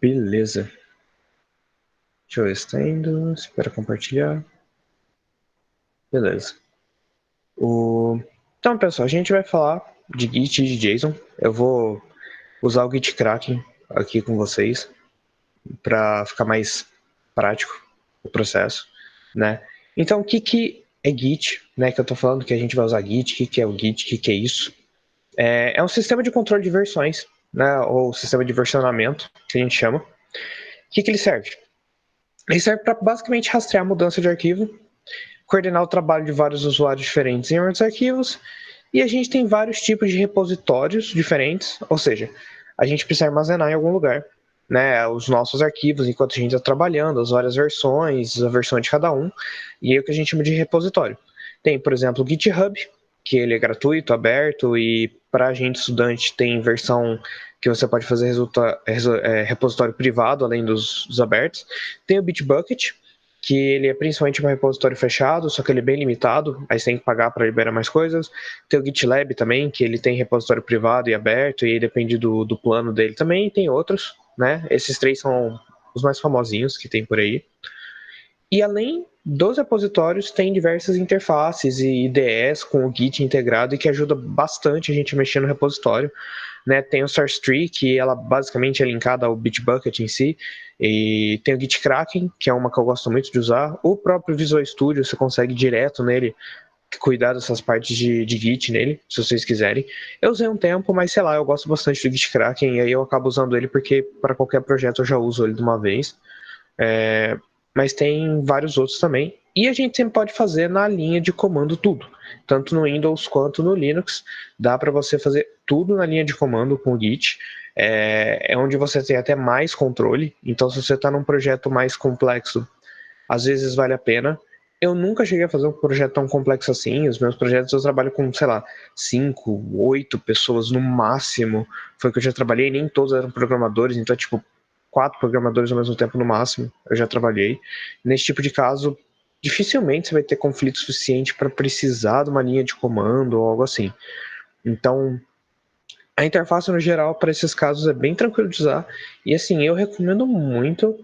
Beleza. Deixa eu ver se tá indo. Espera compartilhar. Beleza. Então, pessoal, a gente vai falar de Git e de JSON. Eu vou usar o Git Kraken aqui com vocês para ficar mais prático o processo, né? Então, o que é Git, né? Que eu tô falando que a gente vai usar Git, o que é o Git, o que é isso? É um sistema de controle de versões, né? Ou sistema de versionamento, que a gente chama. O que ele serve? Ele serve para basicamente rastrear a mudança de arquivo, coordenar o trabalho de vários usuários diferentes em outros arquivos, e a gente tem vários tipos de repositórios diferentes, ou seja, a gente precisa armazenar em algum lugar, né, os nossos arquivos enquanto a gente está trabalhando, as várias versões, a versão de cada um, e é o que a gente chama de repositório. Tem, por exemplo, o GitHub, que ele é gratuito, aberto, e para a gente estudante tem versão que você pode fazer repositório privado, além dos abertos. Tem o Bitbucket, que ele é principalmente um repositório fechado, só que ele é bem limitado, aí você tem que pagar para liberar mais coisas. Tem o GitLab também, que ele tem repositório privado e aberto, e aí depende do plano dele também, e tem outros, né? Esses três são os mais famosinhos que tem por aí. E além dos repositórios, tem diversas interfaces e IDEs com o Git integrado e que ajuda bastante a gente a mexer no repositório. Né? Tem o SourceTree, que ela basicamente é linkada ao Bitbucket em si, e tem o GitKraken, que é uma que eu gosto muito de usar. O próprio Visual Studio, você consegue direto nele cuidar dessas partes de Git nele, se vocês quiserem. Eu usei um tempo, mas sei lá, eu gosto bastante do GitKraken, e aí eu acabo usando ele porque para qualquer projeto eu já uso ele de uma vez. Mas tem vários outros também. E a gente sempre pode fazer na linha de comando tudo, tanto no Windows quanto no Linux. Dá para você fazer tudo na linha de comando com o Git. É onde você tem até mais controle. Então, se você está num projeto mais complexo, às vezes vale a pena. Eu nunca cheguei a fazer um projeto tão complexo assim. Os meus projetos eu trabalho com, sei lá, 5, 8 pessoas no máximo. Foi o que eu já trabalhei, nem todos eram programadores, então, tipo, 4 programadores ao mesmo tempo no máximo, eu já trabalhei. Nesse tipo de caso, dificilmente você vai ter conflito suficiente para precisar de uma linha de comando ou algo assim. Então, a interface no geral para esses casos é bem tranquilo de usar. E assim, eu recomendo muito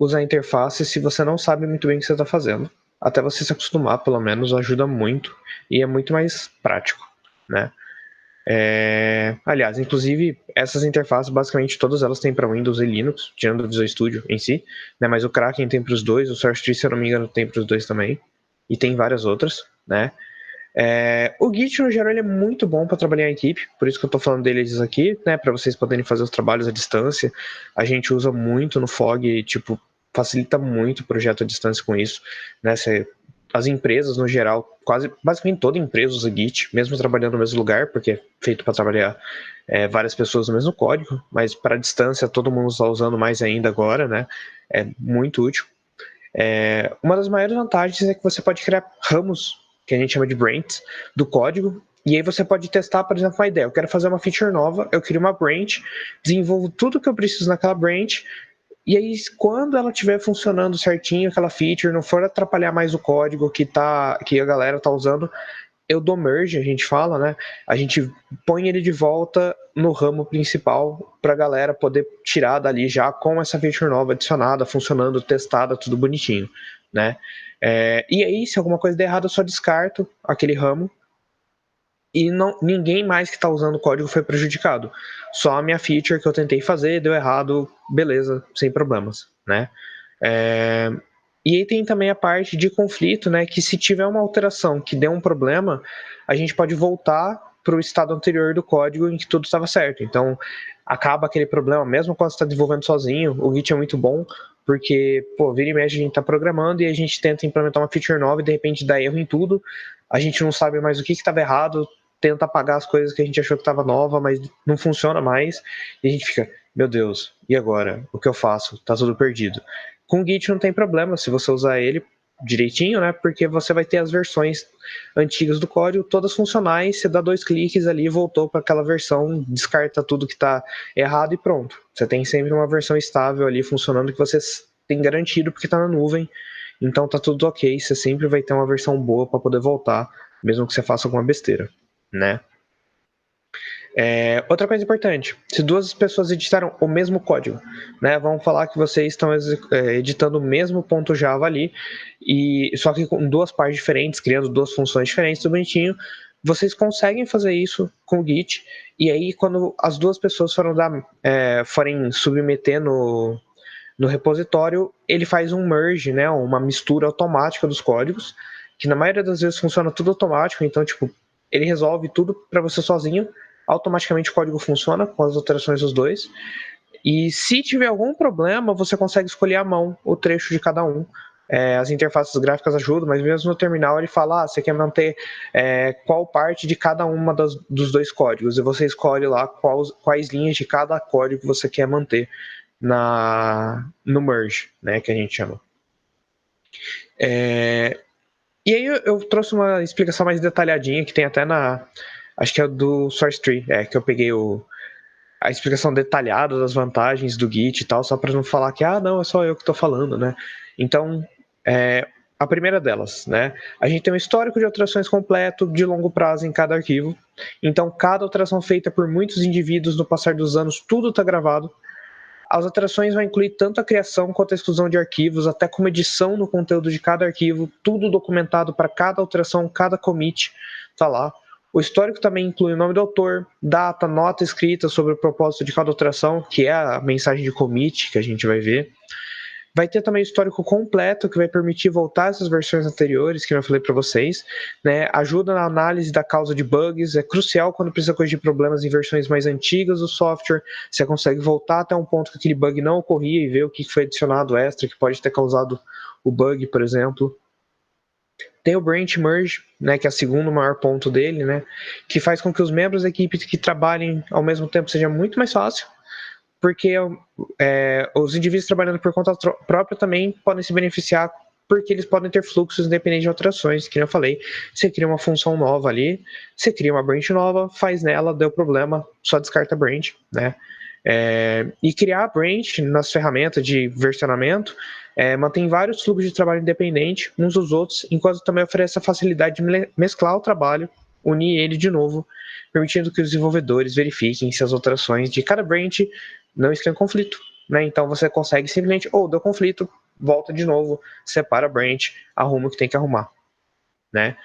usar a interface se você não sabe muito bem o que você está fazendo. Até você se acostumar, pelo menos, ajuda muito e é muito mais prático, né? Aliás, inclusive, essas interfaces, basicamente, todas elas têm para Windows e Linux, tirando o Visual Studio em si, né? Mas o Kraken tem para os dois, o SourceTree, se eu não me engano, tem para os dois também, e tem várias outras, né? O Git, no geral, ele é muito bom para trabalhar em equipe, por isso que eu estou falando deles aqui, né? Para vocês poderem fazer os trabalhos à distância. A gente usa muito no Fog, tipo, facilita muito o projeto à distância com isso, né? As empresas, no geral, quase, basicamente toda empresa usa Git, mesmo trabalhando no mesmo lugar, porque é feito para trabalhar várias pessoas no mesmo código, mas para a distância todo mundo está usando mais ainda agora, né? É muito útil. Uma das maiores vantagens é que você pode criar ramos, que a gente chama de branches, do código, e aí você pode testar, por exemplo, uma ideia. Eu quero fazer uma feature nova, eu crio uma branch, desenvolvo tudo que eu preciso naquela branch, e aí quando ela estiver funcionando certinho, aquela feature, não for atrapalhar mais o código que a galera está usando, eu dou merge, a gente fala, né? A gente põe ele de volta no ramo principal para a galera poder tirar dali já com essa feature nova adicionada, funcionando, testada, tudo bonitinho, né? E aí, se alguma coisa der errado, eu só descarto aquele ramo e ninguém mais que está usando o código foi prejudicado. Só a minha feature que eu tentei fazer deu errado, beleza, sem problemas, né? E aí tem também a parte de conflito, né? Que se tiver uma alteração que dê um problema, a gente pode voltar para o estado anterior do código em que tudo estava certo. Então, acaba aquele problema, mesmo quando você está desenvolvendo sozinho. O Git é muito bom, porque, pô, vira e mexe, a gente está programando e a gente tenta implementar uma feature nova e de repente dá erro em tudo. A gente não sabe mais o que estava errado, tenta apagar as coisas que a gente achou que estava nova, mas não funciona mais. E a gente fica, meu Deus, e agora? O que eu faço? Tá tudo perdido. Com o Git não tem problema se você usar ele direitinho, né? Porque você vai ter as versões antigas do código todas funcionais, você dá 2 cliques ali, voltou para aquela versão, descarta tudo que está errado e pronto. Você tem sempre uma versão estável ali funcionando que você tem garantido porque está na nuvem, então tá tudo ok, você sempre vai ter uma versão boa para poder voltar, mesmo que você faça alguma besteira, né? Outra coisa importante, se duas pessoas editaram o mesmo código, né, vamos falar que vocês estão editando o mesmo ponto Java ali, só que com duas partes diferentes, criando duas funções diferentes, tudo bonitinho, vocês conseguem fazer isso com o Git, e aí quando as duas pessoas forem submeter no repositório, ele faz um merge, né, uma mistura automática dos códigos, que na maioria das vezes funciona tudo automático, então tipo, ele resolve tudo para você sozinho, automaticamente o código funciona com as alterações dos dois. E se tiver algum problema, você consegue escolher à mão o trecho de cada um. As interfaces gráficas ajudam, mas mesmo no terminal ele fala, você quer manter qual parte de cada uma dos dois códigos, e você escolhe lá quais linhas de cada código você quer manter no merge, né, que a gente chama. E aí eu trouxe uma explicação mais detalhadinha, que tem até acho que é do SourceTree, que eu peguei a explicação detalhada das vantagens do Git e tal, só para não falar que, não, é só eu que estou falando, né? Então, a primeira delas, né? A gente tem um histórico de alterações completo de longo prazo em cada arquivo. Então, cada alteração feita por muitos indivíduos no passar dos anos, tudo está gravado. As alterações vão incluir tanto a criação quanto a exclusão de arquivos, até como edição no conteúdo de cada arquivo, tudo documentado para cada alteração, cada commit, tá lá. O histórico também inclui o nome do autor, data, nota escrita sobre o propósito de cada alteração, que é a mensagem de commit que a gente vai ver. Vai ter também o histórico completo, que vai permitir voltar essas versões anteriores, que eu falei para vocês, né? Ajuda na análise da causa de bugs, é crucial quando precisa corrigir problemas em versões mais antigas do software. Você consegue voltar até um ponto que aquele bug não ocorria e ver o que foi adicionado extra, que pode ter causado o bug, por exemplo. Tem o Branch Merge, né, que é o segundo maior ponto dele, né, que faz com que os membros da equipe que trabalhem ao mesmo tempo seja muito mais fácil, porque os indivíduos trabalhando por conta própria também podem se beneficiar, porque eles podem ter fluxos independentes de alterações, que eu falei. Você cria uma função nova ali, você cria uma branch nova, faz nela, deu problema, só descarta a branch, né? E criar a branch nas ferramentas de versionamento mantém vários fluxos de trabalho independentes uns dos outros, enquanto também oferece a facilidade de mesclar o trabalho, unir ele de novo, permitindo que os desenvolvedores verifiquem se as alterações de cada branch não estão em conflito, né? Então você consegue simplesmente, deu conflito, volta de novo, separa a branch, arruma o que tem que arrumar, né?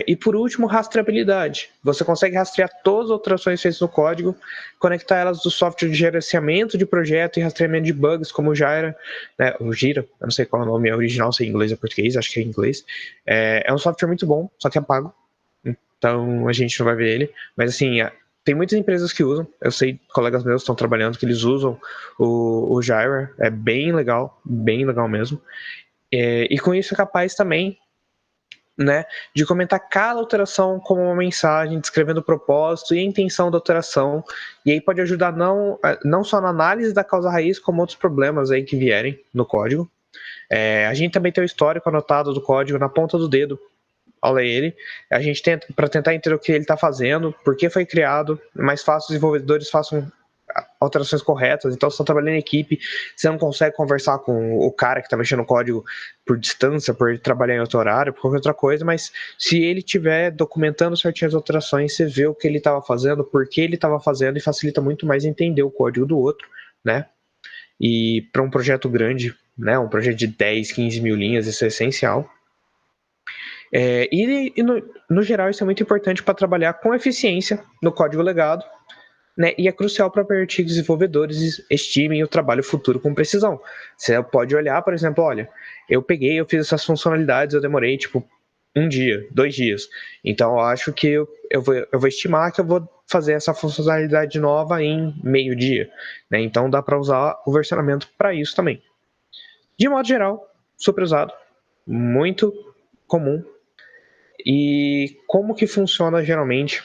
E por último, rastreabilidade. Você consegue rastrear todas as alterações feitas no código, conectar elas do software de gerenciamento de projeto e rastreamento de bugs, como o Jira, né? O Gira, eu não sei qual é o nome original, se é em inglês ou português, acho que é em inglês. É um software muito bom, só que é pago, então a gente não vai ver ele, mas assim, tem muitas empresas que usam, eu sei, colegas meus estão trabalhando que eles usam o Jira, é bem legal mesmo, e com isso é capaz também, né, de comentar cada alteração como uma mensagem, descrevendo o propósito e a intenção da alteração, e aí pode ajudar não só na análise da causa raiz, como outros problemas aí que vierem no código. A gente também tem o histórico anotado do código na ponta do dedo, ao ler ele, a gente tenta para tentar entender o que ele está fazendo, por que foi criado, é mais fácil os desenvolvedores façam alterações corretas. Então, se você está trabalhando em equipe, você não consegue conversar com o cara que está mexendo no código por distância, por trabalhar em outro horário, por qualquer outra coisa, mas se ele estiver documentando certinho as alterações, você vê o que ele estava fazendo, por que ele estava fazendo, e facilita muito mais entender o código do outro, né? E para um projeto grande, né, um projeto de 10, 15 mil linhas, isso é essencial. No geral, isso é muito importante para trabalhar com eficiência no código legado, né? E é crucial para permitir que os desenvolvedores estimem o trabalho futuro com precisão. Você pode olhar, por exemplo, olha, eu fiz essas funcionalidades, eu demorei tipo 1 dia, 2 dias. Então, eu acho que eu vou estimar que eu vou fazer essa funcionalidade nova em meio dia, né? Então, dá para usar o versionamento para isso também. De modo geral, super usado, muito comum. E como que funciona geralmente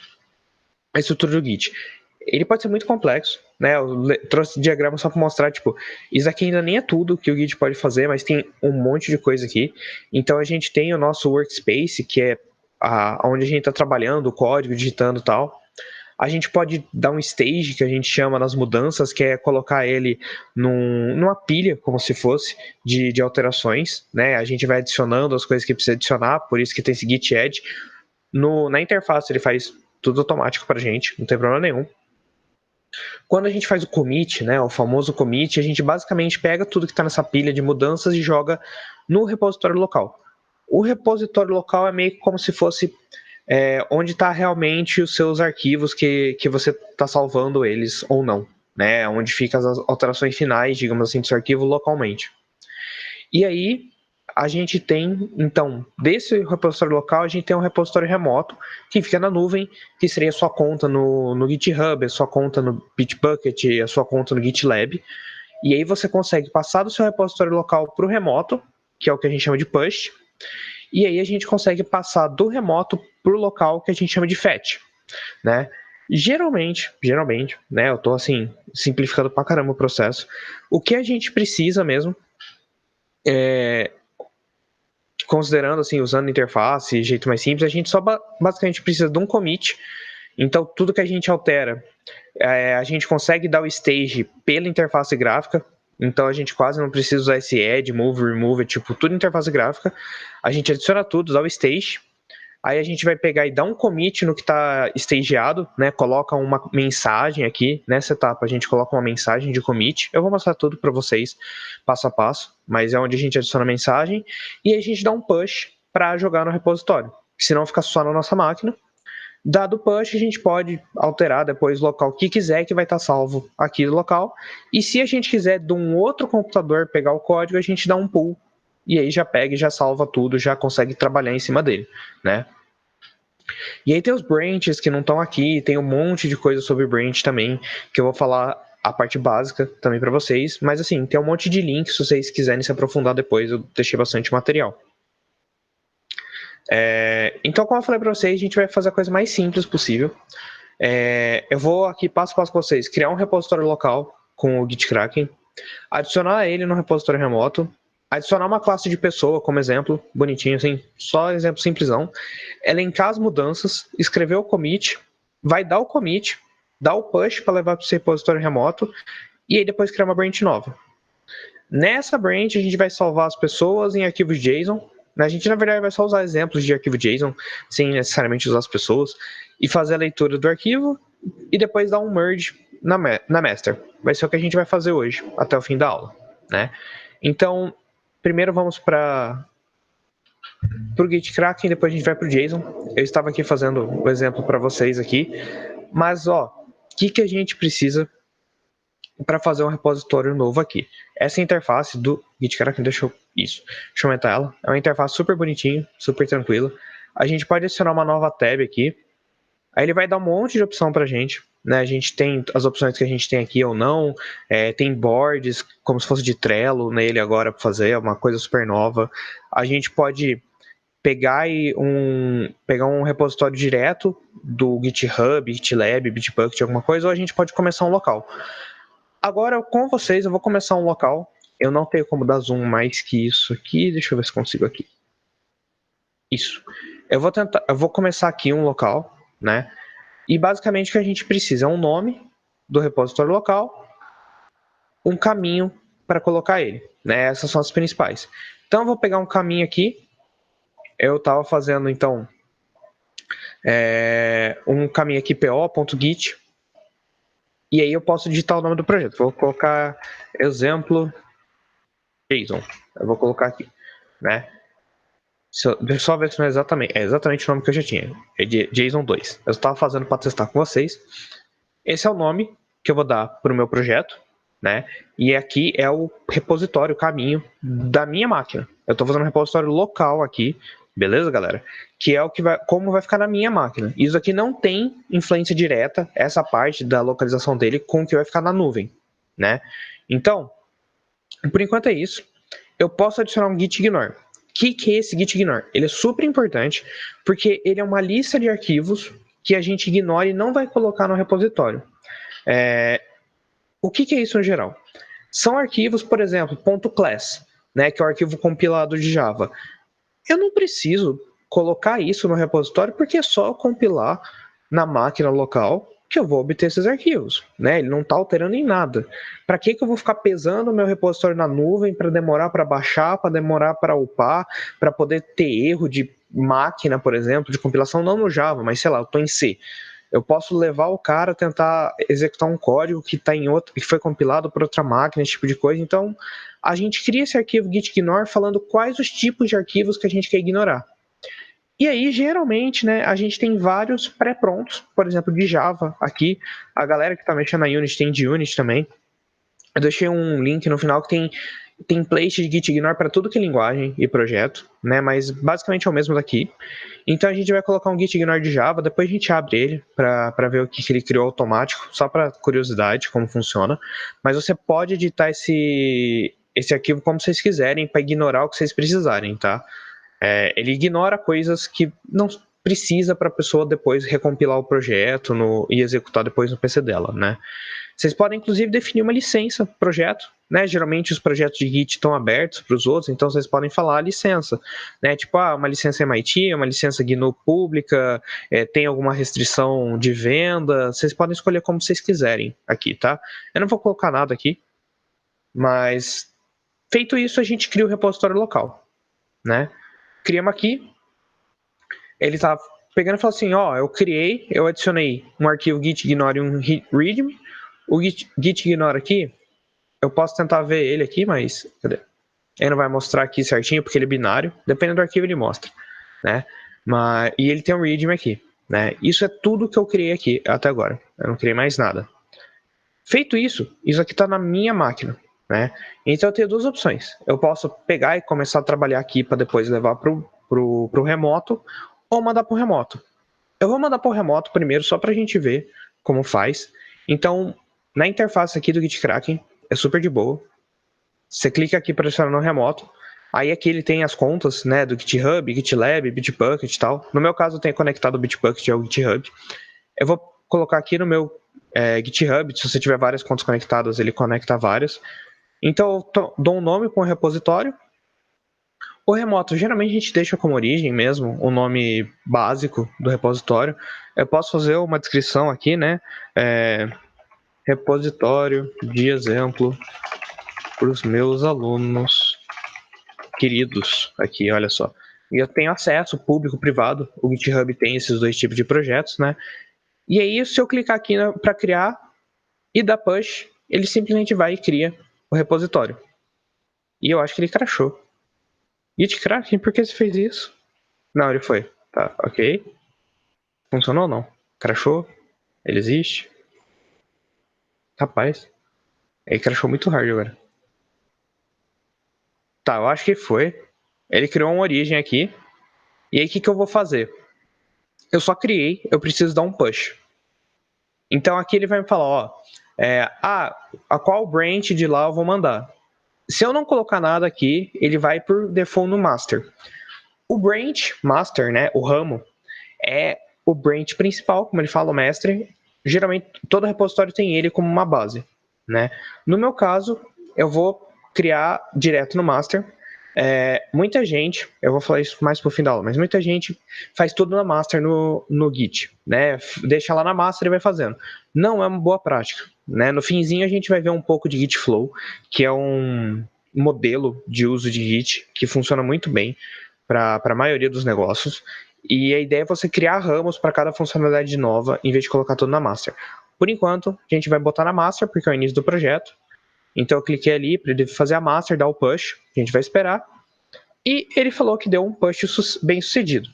a estrutura do Git? Ele pode ser muito complexo, né? Eu trouxe diagrama só para mostrar, tipo, isso aqui ainda nem é tudo que o Git pode fazer, mas tem um monte de coisa aqui. Então a gente tem o nosso workspace, que é onde a gente está trabalhando, o código, digitando e tal. A gente pode dar um stage, que a gente chama nas mudanças, que é colocar ele numa pilha, como se fosse, de alterações, né? A gente vai adicionando as coisas que precisa adicionar, por isso que tem esse git add. Na interface ele faz tudo automático pra gente, não tem problema nenhum. Quando a gente faz o commit, né, o famoso commit, a gente basicamente pega tudo que está nessa pilha de mudanças e joga no repositório local. O repositório local é meio que como se fosse onde está realmente os seus arquivos que você está salvando eles ou não, né? Onde ficam as alterações finais, digamos assim, do seu arquivo localmente. E aí a gente tem, então, desse repositório local, a gente tem um repositório remoto que fica na nuvem, que seria a sua conta no GitHub, a sua conta no Bitbucket, a sua conta no GitLab. E aí você consegue passar do seu repositório local para o remoto, que é o que a gente chama de push, e aí a gente consegue passar do remoto para o local, que a gente chama de fetch, né? Geralmente, né, eu tô assim, simplificando pra caramba o processo, o que a gente precisa mesmo, considerando assim, usando interface, jeito mais simples, a gente só basicamente precisa de um commit, então tudo que a gente altera, a gente consegue dar o stage pela interface gráfica, então a gente quase não precisa usar esse add, move, remove, tipo, tudo interface gráfica, a gente adiciona tudo, dá o stage, aí a gente vai pegar e dar um commit no que está stageado, né? Coloca uma mensagem aqui, nessa etapa a gente coloca uma mensagem de commit. Eu vou mostrar tudo para vocês, passo a passo, mas é onde a gente adiciona a mensagem e a gente dá um push para jogar no repositório, senão fica só na nossa máquina. Dado o push, a gente pode alterar depois o local que quiser, que vai estar salvo aqui no local. E se a gente quiser de um outro computador pegar o código, a gente dá um pull e aí já pega e já salva tudo, já consegue trabalhar em cima dele, né? E aí tem os branches que não estão aqui, tem um monte de coisa sobre branch também, que eu vou falar a parte básica também para vocês, mas assim, tem um monte de links se vocês quiserem se aprofundar depois, eu deixei bastante material. Então, como eu falei para vocês, a gente vai fazer a coisa mais simples possível. Eu vou aqui passo a passo com vocês, criar um repositório local com o GitKraken, adicionar ele no repositório remoto, adicionar uma classe de pessoa como exemplo, bonitinho assim, só exemplo simplesão, elencar as mudanças, escrever o commit, vai dar o commit, dar o push para levar para o seu repositório remoto e aí depois criar uma branch nova. Nessa branch a gente vai salvar as pessoas em arquivos JSON, a gente na verdade vai só usar exemplos de arquivo JSON sem necessariamente usar as pessoas e fazer a leitura do arquivo e depois dar um merge na master. Vai ser o que a gente vai fazer hoje, até o fim da aula, né? Então, primeiro vamos para o GitKraken, depois a gente vai para o JSON. Eu estava aqui fazendo o exemplo para vocês aqui, mas ó, o que a gente precisa para fazer um repositório novo aqui? Essa interface do GitKraken, deixa eu aumentar ela. É uma interface super bonitinha, super tranquila. A gente pode adicionar uma nova tab aqui. Aí ele vai dar um monte de opção para a gente. Né? A gente tem as opções que a gente tem aqui ou não. Tem boards, como se fosse de Trello nele agora para fazer, é uma coisa super nova. A gente pode pegar um repositório direto do GitHub, GitLab, Bitbucket, alguma coisa, ou a gente pode começar um local. Agora, com vocês, eu vou começar um local. Eu não tenho como dar zoom mais que isso aqui. Deixa eu ver se consigo aqui. Isso. Eu vou começar aqui um local, né? E basicamente o que a gente precisa é um nome do repositório local, um caminho para colocar ele, né? Essas são as principais. Então eu vou pegar um caminho aqui. Eu estava fazendo então um caminho aqui po.git e aí eu posso digitar o nome do projeto. Vou colocar exemplo JSON. Eu vou colocar aqui, né? Deixa eu só ver se não é exatamente o nome que eu já tinha. É JSON 2. Eu estava fazendo para testar com vocês. Esse é o nome que eu vou dar para o meu projeto, né? E aqui é o repositório, o caminho da minha máquina. Eu estou fazendo um repositório local aqui, beleza, galera? Que é como vai ficar na minha máquina. Isso aqui não tem influência direta, essa parte da localização dele, com o que vai ficar na nuvem, né? Então, por enquanto é isso. Eu posso adicionar um git ignore. O que é esse git ignore? Ele é super importante porque ele é uma lista de arquivos que a gente ignora e não vai colocar no repositório. O que é isso no geral? São arquivos, por exemplo, .class, né, que é o arquivo compilado de Java. Eu não preciso colocar isso no repositório porque é só compilar na máquina local que eu vou obter esses arquivos, né? Ele não está alterando em nada. Para que eu vou ficar pesando o meu repositório na nuvem para demorar para baixar, para demorar para upar, para poder ter erro de máquina, por exemplo, de compilação, não no Java, mas sei lá, eu estou em C. Eu posso levar o cara a tentar executar um código que tá em outro, que foi compilado por outra máquina, esse tipo de coisa. Então, a gente cria esse arquivo gitignore falando quais os tipos de arquivos que a gente quer ignorar. E aí, geralmente, né, a gente tem vários pré-prontos, por exemplo, de Java aqui. A galera que tá mexendo na Unity tem de Unity também. Eu deixei um link no final que tem template de gitignore para tudo que é linguagem e projeto, né? Mas basicamente é o mesmo daqui. Então a gente vai colocar um gitignore de Java, depois a gente abre ele para ver o que ele criou automático, só para curiosidade como funciona. Mas você pode editar esse arquivo como vocês quiserem para ignorar o que vocês precisarem, tá? Ele ignora coisas que não precisa para a pessoa depois recompilar o projeto e executar depois no PC dela, né? Vocês podem, inclusive, definir uma licença projeto, né? Geralmente os projetos de Git estão abertos para os outros, então vocês podem falar a licença, né? Tipo, uma licença MIT, uma licença GNU pública, tem alguma restrição de venda, vocês podem escolher como vocês quiserem aqui, tá? Eu não vou colocar nada aqui, mas feito isso, a gente cria o repositório local, né? Criamos aqui, ele tá pegando e falou assim, eu adicionei um arquivo gitignore e um readme. O gitignore aqui, eu posso tentar ver ele aqui, mas cadê? Ele não vai mostrar aqui certinho, porque ele é binário. Dependendo do arquivo, ele mostra, né? E ele tem um readme aqui, né? Isso é tudo que eu criei aqui até agora. Eu não criei mais nada. Feito isso aqui está na minha máquina, né? Então eu tenho duas opções. Eu posso pegar e começar a trabalhar aqui para depois levar pro remoto, ou mandar pro remoto. Eu vou mandar pro remoto primeiro, só para a gente ver como faz. Então, na interface aqui do GitKraken, é super de boa. Você clica aqui para adicionar no remoto. Aí aqui ele tem as contas, né, do GitHub, GitLab, Bitbucket e tal. No meu caso, eu tenho conectado o Bitbucket ao GitHub. Eu vou colocar aqui no meu GitHub, se você tiver várias contas conectadas, ele conecta várias. Então, eu dou um nome para um repositório. O remoto, geralmente a gente deixa como origem mesmo o nome básico do repositório. Eu posso fazer uma descrição aqui, né? Repositório de exemplo para os meus alunos queridos aqui, olha só. E eu tenho acesso público, privado. O GitHub tem esses dois tipos de projetos, né? E aí, se eu clicar aqui para criar e dar push, ele simplesmente vai e cria o repositório. E eu acho que ele crashou. GitKraken, por que você fez isso? Não, ele foi. Tá, ok. Funcionou ou não? Crashou? Ele existe? Rapaz. Ele crashou muito hard agora. Tá, eu acho que foi. Ele criou uma origem aqui. E aí, o que eu vou fazer? Eu só criei, eu preciso dar um push. Então, aqui ele vai me falar, a qual branch de lá eu vou mandar. Se eu não colocar nada aqui, ele vai por default no master. O branch master, né, o ramo, é o branch principal, como ele fala, o mestre. Geralmente, todo repositório tem ele como uma base, né? No meu caso, eu vou criar direto no master. Muita gente, eu vou falar isso mais pro fim da aula, mas muita gente faz tudo na master no Git, né? Deixa lá na master e vai fazendo. Não é uma boa prática, né? No finzinho a gente vai ver um pouco de Git Flow, que é um modelo de uso de Git que funciona muito bem para a maioria dos negócios. E a ideia é você criar ramos para cada funcionalidade nova, em vez de colocar tudo na master. Por enquanto, a gente vai botar na master, porque é o início do projeto. Então eu cliquei ali para ele fazer a master, dar o push, a gente vai esperar. E ele falou que deu um push bem sucedido.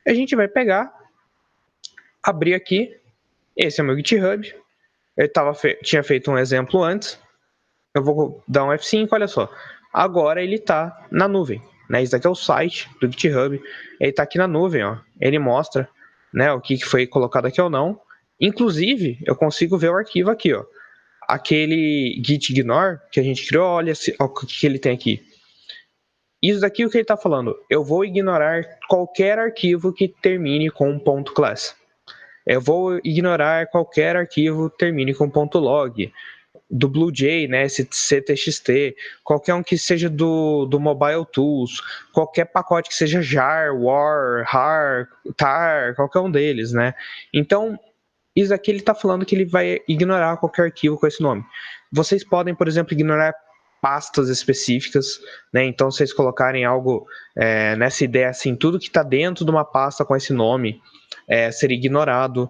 A gente vai pegar, abrir aqui, esse é o meu GitHub. Eu tinha feito um exemplo antes. Eu vou dar um F5, olha só. Agora ele está na nuvem. Né? Esse daqui é o site do GitHub. Ele está aqui na nuvem. Ó. Ele mostra, né, o que foi colocado aqui ou não. Inclusive, eu consigo ver o arquivo aqui. Ó. Aquele gitignore que a gente criou, olha o que ele tem aqui. Isso daqui é o que ele está falando. Eu vou ignorar qualquer arquivo que termine com .class. Eu vou ignorar qualquer arquivo que termine com .log. Do BlueJ, né, esse CTXT, qualquer um que seja do Mobile Tools, qualquer pacote que seja jar, war, har, tar, qualquer um deles, né? Então, isso aqui ele está falando que ele vai ignorar qualquer arquivo com esse nome. Vocês podem, por exemplo, ignorar pastas específicas, né? Então, se vocês colocarem algo nessa ideia assim, tudo que está dentro de uma pasta com esse nome, ser ignorado,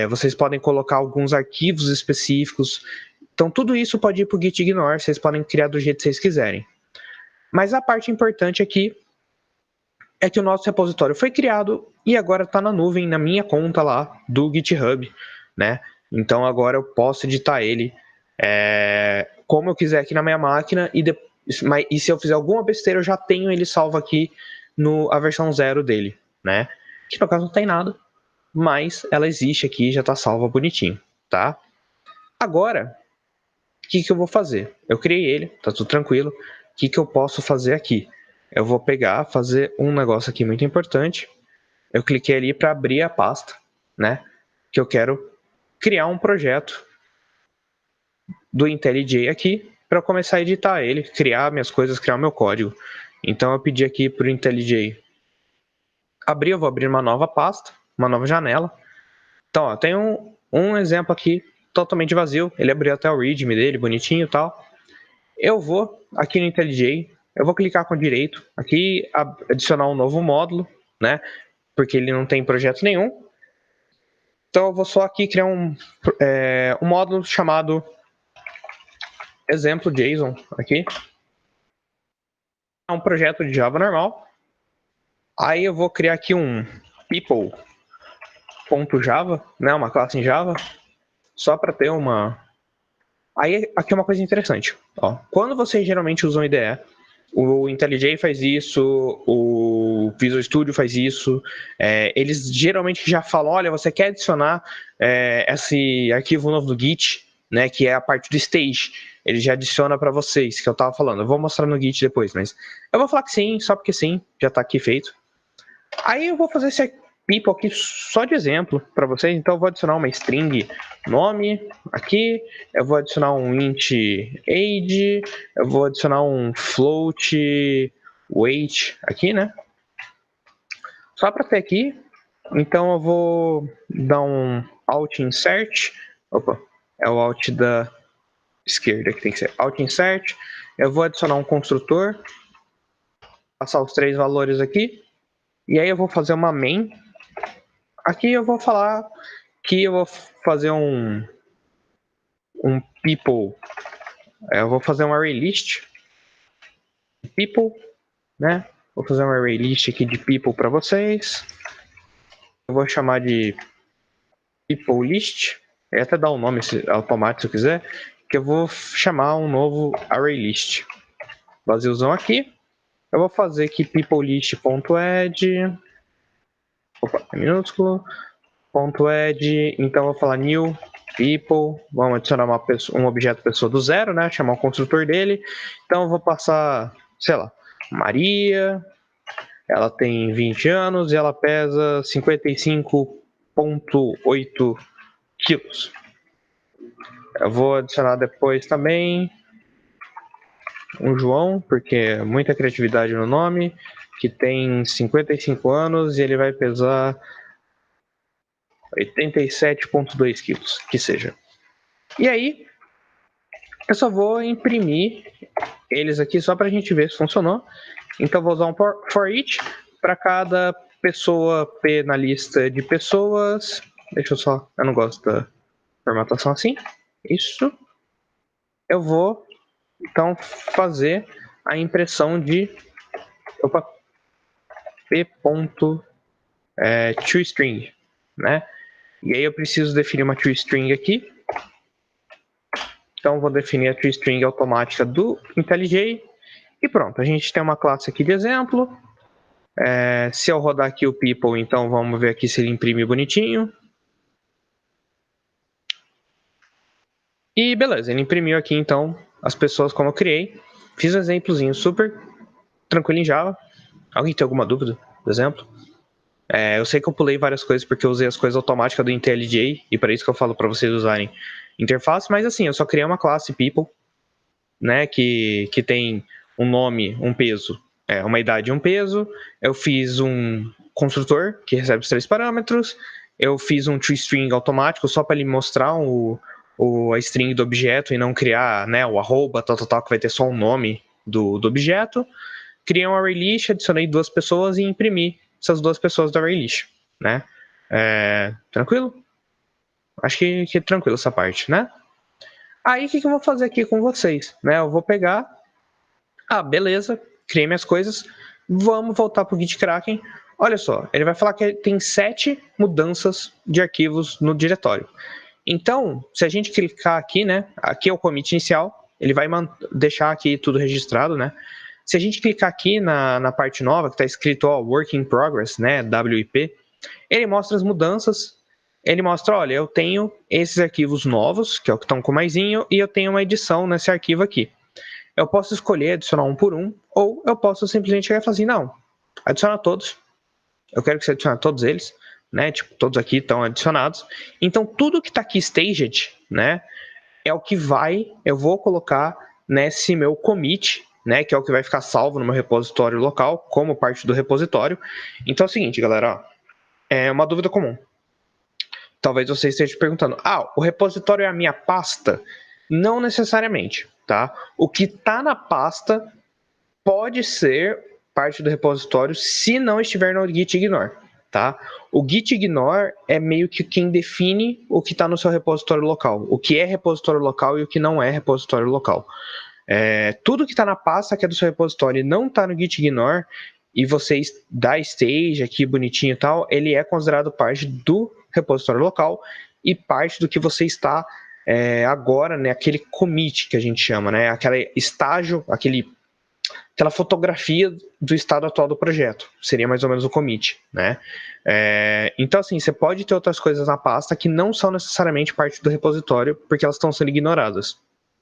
vocês podem colocar alguns arquivos específicos. Então, tudo isso pode ir para o Git Ignore, vocês podem criar do jeito que vocês quiserem. Mas a parte importante aqui é que o nosso repositório foi criado e agora está na nuvem, na minha conta lá do GitHub, né? Então, agora eu posso editar ele como eu quiser aqui na minha máquina e se eu fizer alguma besteira, eu já tenho ele salvo aqui a versão 0 dele, né? Que no caso não tem nada, mas ela existe aqui, já está salva bonitinho, tá? Agora, o que eu vou fazer? Eu criei ele, tá tudo tranquilo. O que eu posso fazer aqui? Eu vou fazer um negócio aqui muito importante. Eu cliquei ali para abrir a pasta, né? Que eu quero criar um projeto do IntelliJ aqui para começar a editar ele, criar minhas coisas, criar o meu código. Então eu pedi aqui para o IntelliJ abrir, eu vou abrir uma nova pasta, uma nova janela. Então, ó, tem um exemplo aqui totalmente vazio, ele abriu até o readme dele, bonitinho e tal. Eu vou aqui no IntelliJ, eu vou clicar com direito, aqui adicionar um novo módulo, né? Porque ele não tem projeto nenhum. Então eu vou só aqui criar um módulo chamado exemplo JSON aqui. É um projeto de Java normal. Aí eu vou criar aqui um people.java, né? Uma classe em Java, só para ter uma. Aí aqui é uma coisa interessante. Ó, quando vocês geralmente usam IDE, o IntelliJ faz isso, o Visual Studio faz isso, eles geralmente já falam, olha, você quer adicionar esse arquivo novo do Git, né, que é a parte do stage, ele já adiciona para vocês, que eu estava falando, eu vou mostrar no Git depois, mas eu vou falar que sim, só porque sim, já está aqui feito. Aí eu vou fazer esse people aqui só de exemplo para vocês, então eu vou adicionar uma string nome aqui, eu vou adicionar um int age, eu vou adicionar um float weight aqui, né? Só para ter aqui, então eu vou dar um alt insert, opa, é o alt da esquerda que tem que ser alt insert, eu vou adicionar um construtor, passar os 3 valores aqui, e aí eu vou fazer uma main. Aqui eu vou falar que eu vou fazer um people, eu vou fazer um array list people, né? Vou fazer um array list aqui de people para vocês. Eu vou chamar de people list, eu até dar um nome automático se eu quiser, que eu vou chamar um novo array list. Vaziozão aqui. Eu vou fazer aqui people list.add, opa, é minúsculo, .add, então eu vou falar new people, vamos adicionar um objeto pessoa do zero, né? Chamar o construtor dele. Então eu vou passar, sei lá, Maria, ela tem 20 anos e ela pesa 55,8 quilos. Eu vou adicionar depois também um João, porque é muita criatividade no nome, que tem 55 anos e ele vai pesar 87,2 quilos, que seja. E aí, eu só vou imprimir eles aqui só para a gente ver se funcionou. Então, vou usar um for each para cada pessoa P na lista de pessoas. Deixa eu só, eu não gosto da formatação assim. Isso. Eu vou, então, fazer a impressão de P.toString, né? E aí eu preciso definir uma toString aqui. Então vou definir a toString automática do IntelliJ. E pronto, a gente tem uma classe aqui de exemplo. Se eu rodar aqui o people, então vamos ver aqui se ele imprime bonitinho. E beleza, ele imprimiu aqui então as pessoas como eu criei. Fiz um exemplozinho super tranquilo em Java. Alguém tem alguma dúvida do exemplo? Eu sei que eu pulei várias coisas porque eu usei as coisas automáticas do IntelliJ e para isso que eu falo para vocês usarem interface, mas assim, eu só criei uma classe people, né, que tem um nome, um peso, uma idade e um peso. Eu fiz um construtor que recebe os 3 parâmetros. Eu fiz um toString automático só para ele mostrar a string do objeto e não criar, né, o arroba, tal, que vai ter só o nome do objeto. Criei um array list, adicionei 2 pessoas e imprimi essas 2 pessoas do array list, né? Tranquilo? Acho que é tranquilo essa parte, né? Aí, o que eu vou fazer aqui com vocês? Né? Eu vou pegar... beleza, criei minhas coisas. Vamos voltar para o Git Kraken. Olha só, ele vai falar que tem 7 mudanças de arquivos no diretório. Então, se a gente clicar aqui, né? Aqui é o commit inicial. Ele vai deixar aqui tudo registrado, né? Se a gente clicar aqui na parte nova, que está escrito Work in Progress, né? WIP, ele mostra as mudanças. Ele mostra, olha, eu tenho esses arquivos novos, que é o que estão com maisinho, e eu tenho uma edição nesse arquivo aqui. Eu posso escolher adicionar um por um, ou eu posso simplesmente chegar e falar assim, não, adiciona todos. Eu quero que você adicione todos eles, né? Tipo, todos aqui estão adicionados. Então, tudo que está aqui staged, né? É o que eu vou colocar nesse meu commit, né? Que é o que vai ficar salvo no meu repositório local, como parte do repositório. Então é o seguinte, galera, ó, é uma dúvida comum. Talvez você esteja perguntando, o repositório é a minha pasta? Não necessariamente, tá? O que está na pasta pode ser parte do repositório se não estiver no git ignore, tá? O git ignore é meio que quem define o que está no seu repositório local, o que é repositório local e o que não é repositório local. Tudo que está na pasta que é do seu repositório e não está no git ignore e você dá stage aqui bonitinho e tal, ele é considerado parte do repositório local e parte do que você está agora, né, aquele commit que a gente chama, né, aquele estágio, aquela fotografia do estado atual do projeto. Seria mais ou menos o commit, né? Então, assim, você pode ter outras coisas na pasta que não são necessariamente parte do repositório, porque elas estão sendo ignoradas,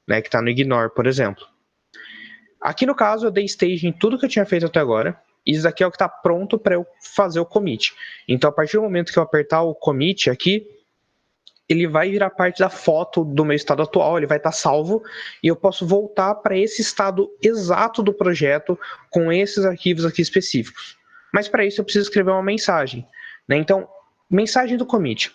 né? Que está no ignore, por exemplo. Aqui no caso, eu dei stage em tudo que eu tinha feito até agora. Isso daqui é o que está pronto para eu fazer o commit. Então, a partir do momento que eu apertar o commit aqui, ele vai virar parte da foto do meu estado atual, ele vai estar salvo e eu posso voltar para esse estado exato do projeto com esses arquivos aqui específicos. Mas para isso eu preciso escrever uma mensagem, né? Então, mensagem do commit.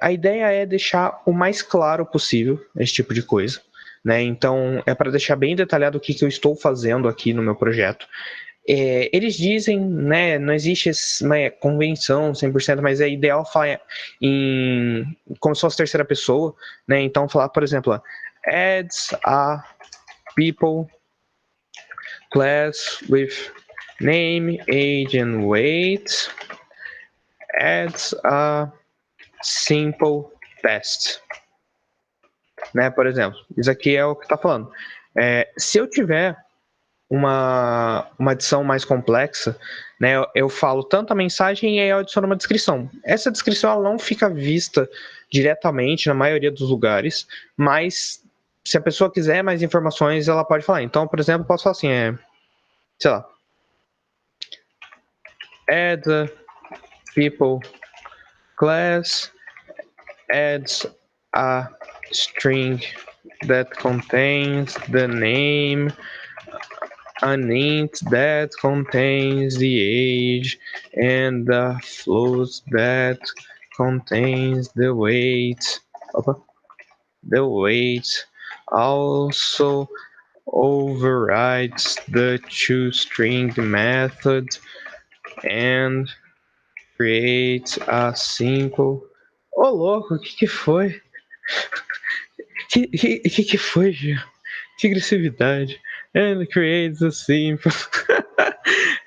A ideia é deixar o mais claro possível esse tipo de coisa, né? Então, é para deixar bem detalhado o que eu estou fazendo aqui no meu projeto. Eles dizem, né, não existe uma convenção 100%, mas é ideal falar como se fosse terceira pessoa, né? Então falar, por exemplo, adds a people class with name, age and weight, adds a simple test, né? Por exemplo, isso aqui é o que está falando. Se eu tiver uma adição mais complexa, né, eu falo tanto a mensagem e aí eu adiciono uma descrição. Essa descrição ela não fica vista diretamente na maioria dos lugares, mas se a pessoa quiser mais informações, ela pode falar. Então, por exemplo, eu posso falar assim, sei lá, add a people class adds a string that contains the name, an int that contains the age, and the float that contains the weight. The weight also overrides the toString method and creates a simple... Ô, louco, o que foi? Que foi, Gil? Que agressividade. And creates a simple...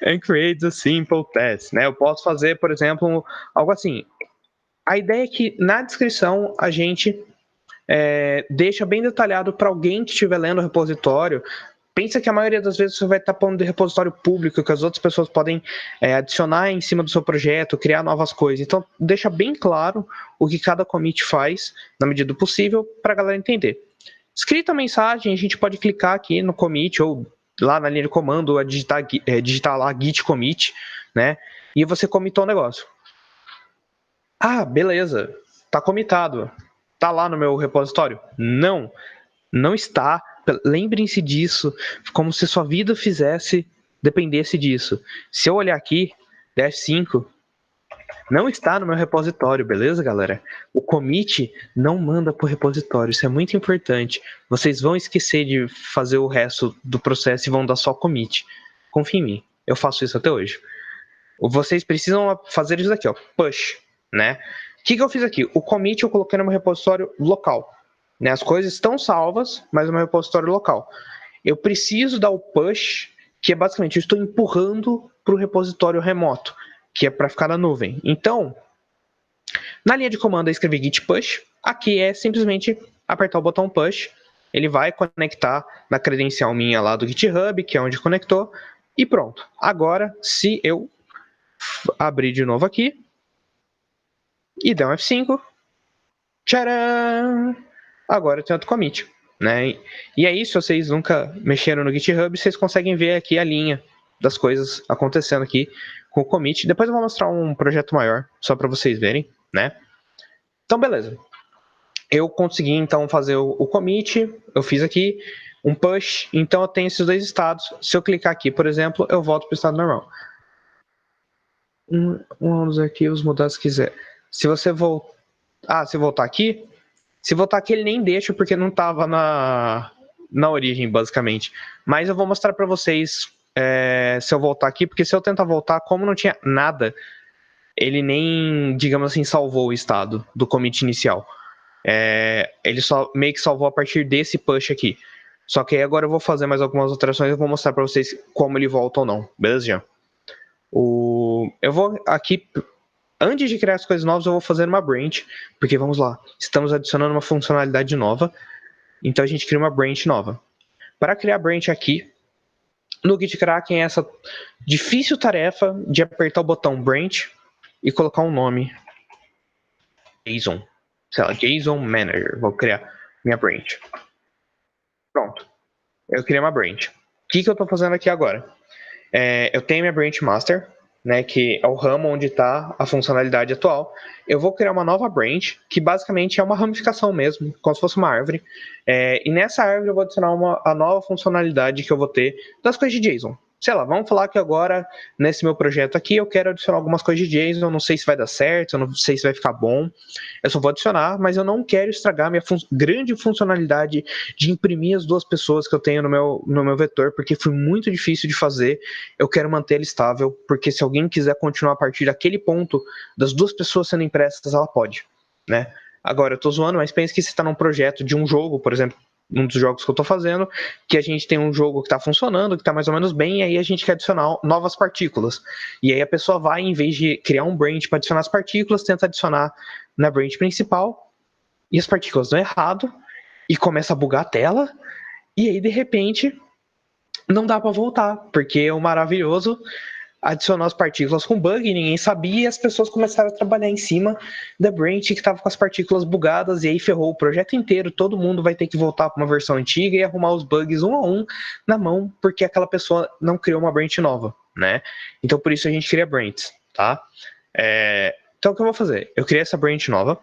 and creates a simple test, né? Eu posso fazer, por exemplo, algo assim. A ideia é que na descrição a gente deixa bem detalhado para alguém que estiver lendo o repositório. Pensa que a maioria das vezes você vai estar pondo de repositório público, que as outras pessoas podem adicionar em cima do seu projeto, criar novas coisas. Então, deixa bem claro o que cada commit faz, na medida do possível, para a galera entender. Escrita a mensagem, a gente pode clicar aqui no commit ou lá na linha de comando, digitar lá git commit, né? E você commitou o negócio. Beleza, tá commitado. Tá lá no meu repositório? Não está. Lembrem-se disso, como se sua vida dependesse disso. Se eu olhar aqui, dash 5, não está no meu repositório, beleza, galera? O commit não manda para o repositório, isso é muito importante. Vocês vão esquecer de fazer o resto do processo e vão dar só commit. Confia em mim, eu faço isso até hoje. Vocês precisam fazer isso aqui, ó, push. né? O que eu fiz aqui? O commit eu coloquei no meu repositório local, né? As coisas estão salvas, mas no meu repositório local. Eu preciso dar o push, que é basicamente eu estou empurrando para o repositório remoto, que é para ficar na nuvem. Então, na linha de comando eu escrevi git push. Aqui é simplesmente apertar o botão push. Ele vai conectar na credencial minha lá do GitHub, que é onde conectou, e pronto. Agora, se eu abrir de novo aqui e der um F5, tcharam! Agora eu tenho outro commit, né? E aí, se vocês nunca mexeram no GitHub, vocês conseguem ver aqui a linha das coisas acontecendo aqui com o commit. Depois eu vou mostrar um projeto maior, só para vocês verem, né? Então, beleza. Eu consegui, então, fazer o commit, eu fiz aqui um push, então eu tenho esses dois estados. Se eu clicar aqui, por exemplo, eu volto para o estado normal. Um dos arquivos mudar se quiser. Se você voltar... se voltar aqui... Se voltar aqui, ele nem deixa, porque não estava na origem, basicamente. Mas eu vou mostrar para vocês se eu voltar aqui, porque se eu tentar voltar, como não tinha nada, ele nem, digamos assim, salvou o estado do commit inicial. Ele só meio que salvou a partir desse push aqui. Só que aí agora eu vou fazer mais algumas alterações e vou mostrar para vocês como ele volta ou não. Beleza, Jean? Eu vou aqui... Antes de criar as coisas novas, eu vou fazer uma branch, porque vamos lá, estamos adicionando uma funcionalidade nova, então a gente cria uma branch nova. Para criar a branch aqui, no GitKraken é essa difícil tarefa de apertar o botão branch e colocar um nome. JSON. Sei lá, JSON Manager. Vou criar minha branch. Pronto. Eu criei uma branch. O que eu estou fazendo aqui agora? Eu tenho minha branch master, né, que é o ramo onde está a funcionalidade atual. Eu vou criar uma nova branch, que basicamente é uma ramificação mesmo, como se fosse uma árvore. E nessa árvore eu vou adicionar a nova funcionalidade que eu vou ter das coisas de JSON. Sei lá, vamos falar que agora, nesse meu projeto aqui, eu quero adicionar algumas coisas de JSON, eu não sei se vai dar certo, eu não sei se vai ficar bom. Eu só vou adicionar, mas eu não quero estragar minha grande funcionalidade de imprimir as duas pessoas que eu tenho no meu vetor, porque foi muito difícil de fazer. Eu quero manter ele estável, porque se alguém quiser continuar a partir daquele ponto das duas pessoas sendo impressas, ela pode, né? Agora, eu tô zoando, mas pense que você está num projeto de um jogo, por exemplo, um dos jogos que eu tô fazendo, que a gente tem um jogo que tá funcionando, que tá mais ou menos bem, e aí a gente quer adicionar novas partículas. E aí a pessoa vai, em vez de criar um branch para adicionar as partículas, tenta adicionar na branch principal, e as partículas dão errado, e começa a bugar a tela, e aí de repente não dá para voltar, porque o maravilhoso adicionou as partículas com bug e ninguém sabia, e as pessoas começaram a trabalhar em cima da branch que estava com as partículas bugadas, e aí ferrou o projeto inteiro. Todo mundo vai ter que voltar para uma versão antiga e arrumar os bugs um a um na mão, porque aquela pessoa não criou uma branch nova, né? Então por isso a gente cria branches, tá? Então o que eu vou fazer? Eu criei essa branch nova,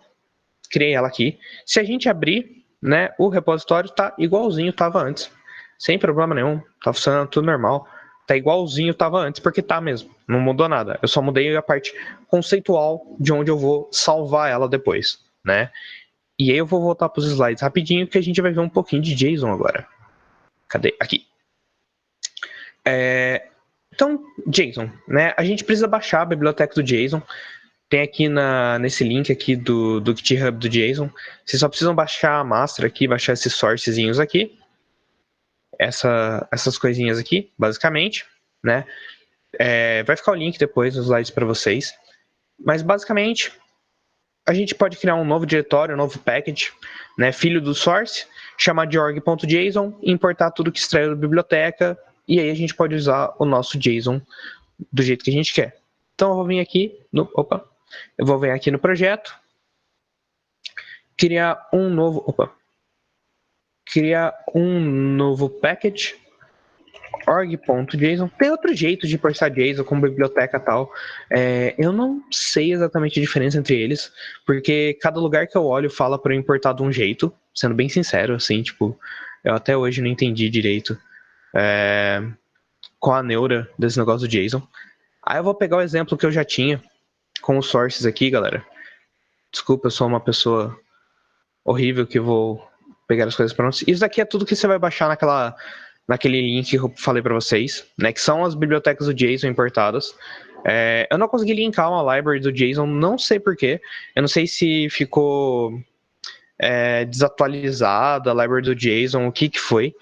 criei ela aqui. Se a gente abrir, né, o repositório tá igualzinho estava antes, sem problema nenhum, tá funcionando tudo normal. Tá igualzinho estava antes, porque tá mesmo. Não mudou nada. Eu só mudei a parte conceitual de onde eu vou salvar ela depois, né? E aí eu vou voltar para os slides rapidinho, que a gente vai ver um pouquinho de JSON agora. Cadê? Aqui. Então, JSON, né? A gente precisa baixar a biblioteca do JSON. Tem aqui nesse link aqui do GitHub do JSON. Vocês só precisam baixar a master aqui, baixar esses sourcezinhos aqui. Essas coisinhas aqui, basicamente, né? Vai ficar o link depois nos slides para vocês. Mas, basicamente, a gente pode criar um novo diretório, um novo package, né, filho do source, chamar de org.json, importar tudo que extraiu da biblioteca, e aí a gente pode usar o nosso JSON do jeito que a gente quer. Então, eu vou vir aqui no projeto, criar um novo package, org.json. Tem outro jeito de importar JSON com biblioteca e tal. Eu não sei exatamente a diferença entre eles, porque cada lugar que eu olho fala para eu importar de um jeito, sendo bem sincero, assim, tipo, eu até hoje não entendi direito qual a neura desse negócio do JSON. Aí eu vou pegar o exemplo que eu já tinha com os sources aqui, galera. Desculpa, eu sou uma pessoa horrível que vou pegar as coisas prontas. Isso daqui é tudo que você vai baixar naquele link que eu falei para vocês, né, que são as bibliotecas do JSON importadas. Eu não consegui linkar uma library do JSON, não sei porquê. Eu não sei se ficou desatualizada a library do JSON, o que foi.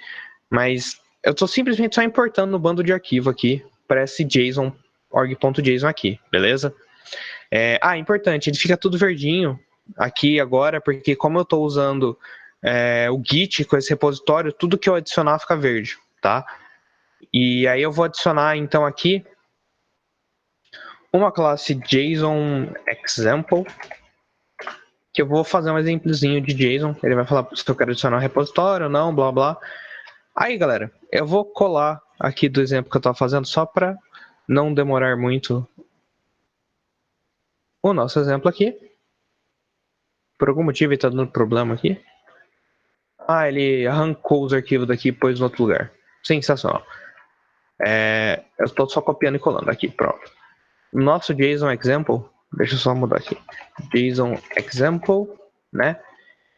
Mas eu estou simplesmente só importando no bando de arquivo aqui para esse JSON, org.json aqui, beleza? Importante, ele fica tudo verdinho aqui agora, porque como eu estou usando o Git com esse repositório, tudo que eu adicionar fica verde, tá? E aí eu vou adicionar então aqui uma classe JSON example, que eu vou fazer um exemplozinho de JSON. Ele vai falar se eu quero adicionar um repositório ou não, blá blá. Aí, galera, eu vou colar aqui do exemplo que eu estava fazendo só para não demorar muito o nosso exemplo aqui. Por algum motivo ele está dando problema aqui. Ele arrancou os arquivos daqui e pôs em outro lugar. Sensacional. Eu estou só copiando e colando aqui, pronto. Nosso JSON example, deixa eu só mudar aqui. JSON example, né?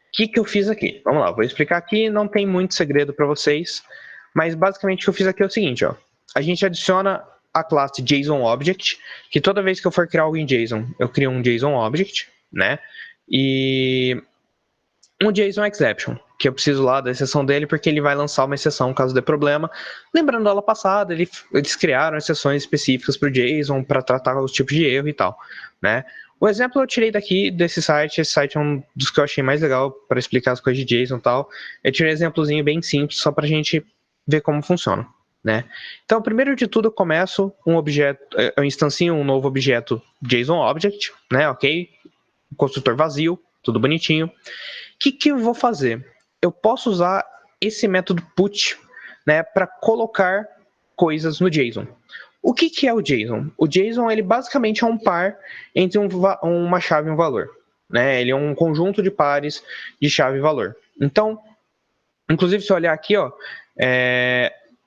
O que eu fiz aqui? Vamos lá, vou explicar aqui, não tem muito segredo para vocês, mas basicamente o que eu fiz aqui é o seguinte, ó. A gente adiciona a classe JSON Object, que toda vez que eu for criar algo em JSON, eu crio um JSON Object, né? E um JSON Exception, que eu preciso lá da exceção dele, porque ele vai lançar uma exceção caso dê problema. Lembrando da aula passada, eles criaram exceções específicas para o JSON, para tratar os tipos de erro e tal, né? O exemplo eu tirei daqui desse site, esse site é um dos que eu achei mais legal para explicar as coisas de JSON e tal. Eu tirei um exemplozinho bem simples, só para a gente ver como funciona, né? Então, primeiro de tudo, eu começo um objeto, eu instancio um novo objeto JSON Object, né? Ok? Um construtor vazio, tudo bonitinho. O que eu vou fazer? Eu posso usar esse método put, né, para colocar coisas no JSON. O que é o JSON? O JSON ele basicamente é um par entre uma chave e um valor, né? Ele é um conjunto de pares de chave e valor. Então, inclusive se eu olhar aqui, ó,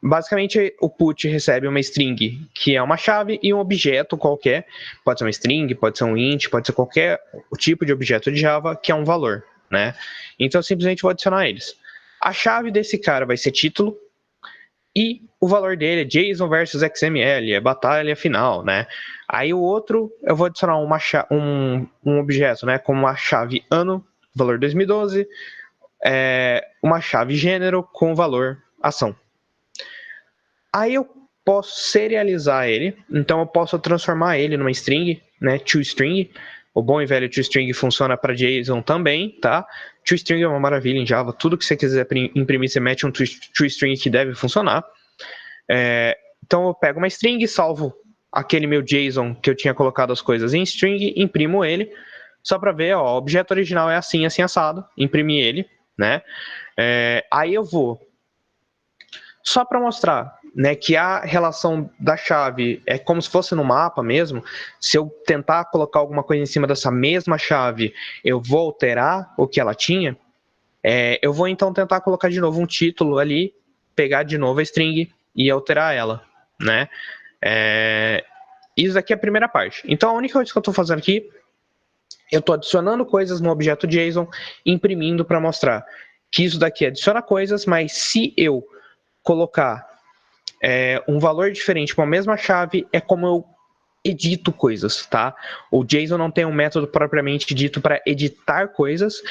basicamente o put recebe uma string que é uma chave e um objeto qualquer, pode ser uma string, pode ser um int, pode ser qualquer tipo de objeto de Java que é um valor, né? Então eu simplesmente vou adicionar eles. A chave desse cara vai ser título e o valor dele é JSON versus XML, é batalha final, né? Aí o outro eu vou adicionar um objeto, né, como a chave ano, valor 2012, uma chave gênero com valor ação. Aí eu posso serializar ele, então eu posso transformar ele numa string, né, toString. O bom e velho toString funciona para JSON também, tá? ToString é uma maravilha em Java, tudo que você quiser imprimir, você mete um toString que deve funcionar. Então eu pego uma string, salvo aquele meu JSON que eu tinha colocado as coisas em string, imprimo ele, só para ver, ó, o objeto original é assim, assim, assado, imprimi ele, né? Aí eu vou, só para mostrar, né, que a relação da chave é como se fosse no mapa mesmo. Se eu tentar colocar alguma coisa em cima dessa mesma chave, eu vou alterar o que ela tinha. Eu vou então tentar colocar de novo um título ali, pegar de novo a string e alterar ela, né? Isso aqui é a primeira parte. Então a única coisa que eu estou fazendo aqui, eu estou adicionando coisas no objeto JSON, imprimindo para mostrar que isso daqui adiciona coisas, mas se eu colocar um valor diferente para a mesma chave, é como eu edito coisas, tá? O JSON não tem um método propriamente dito para editar coisas,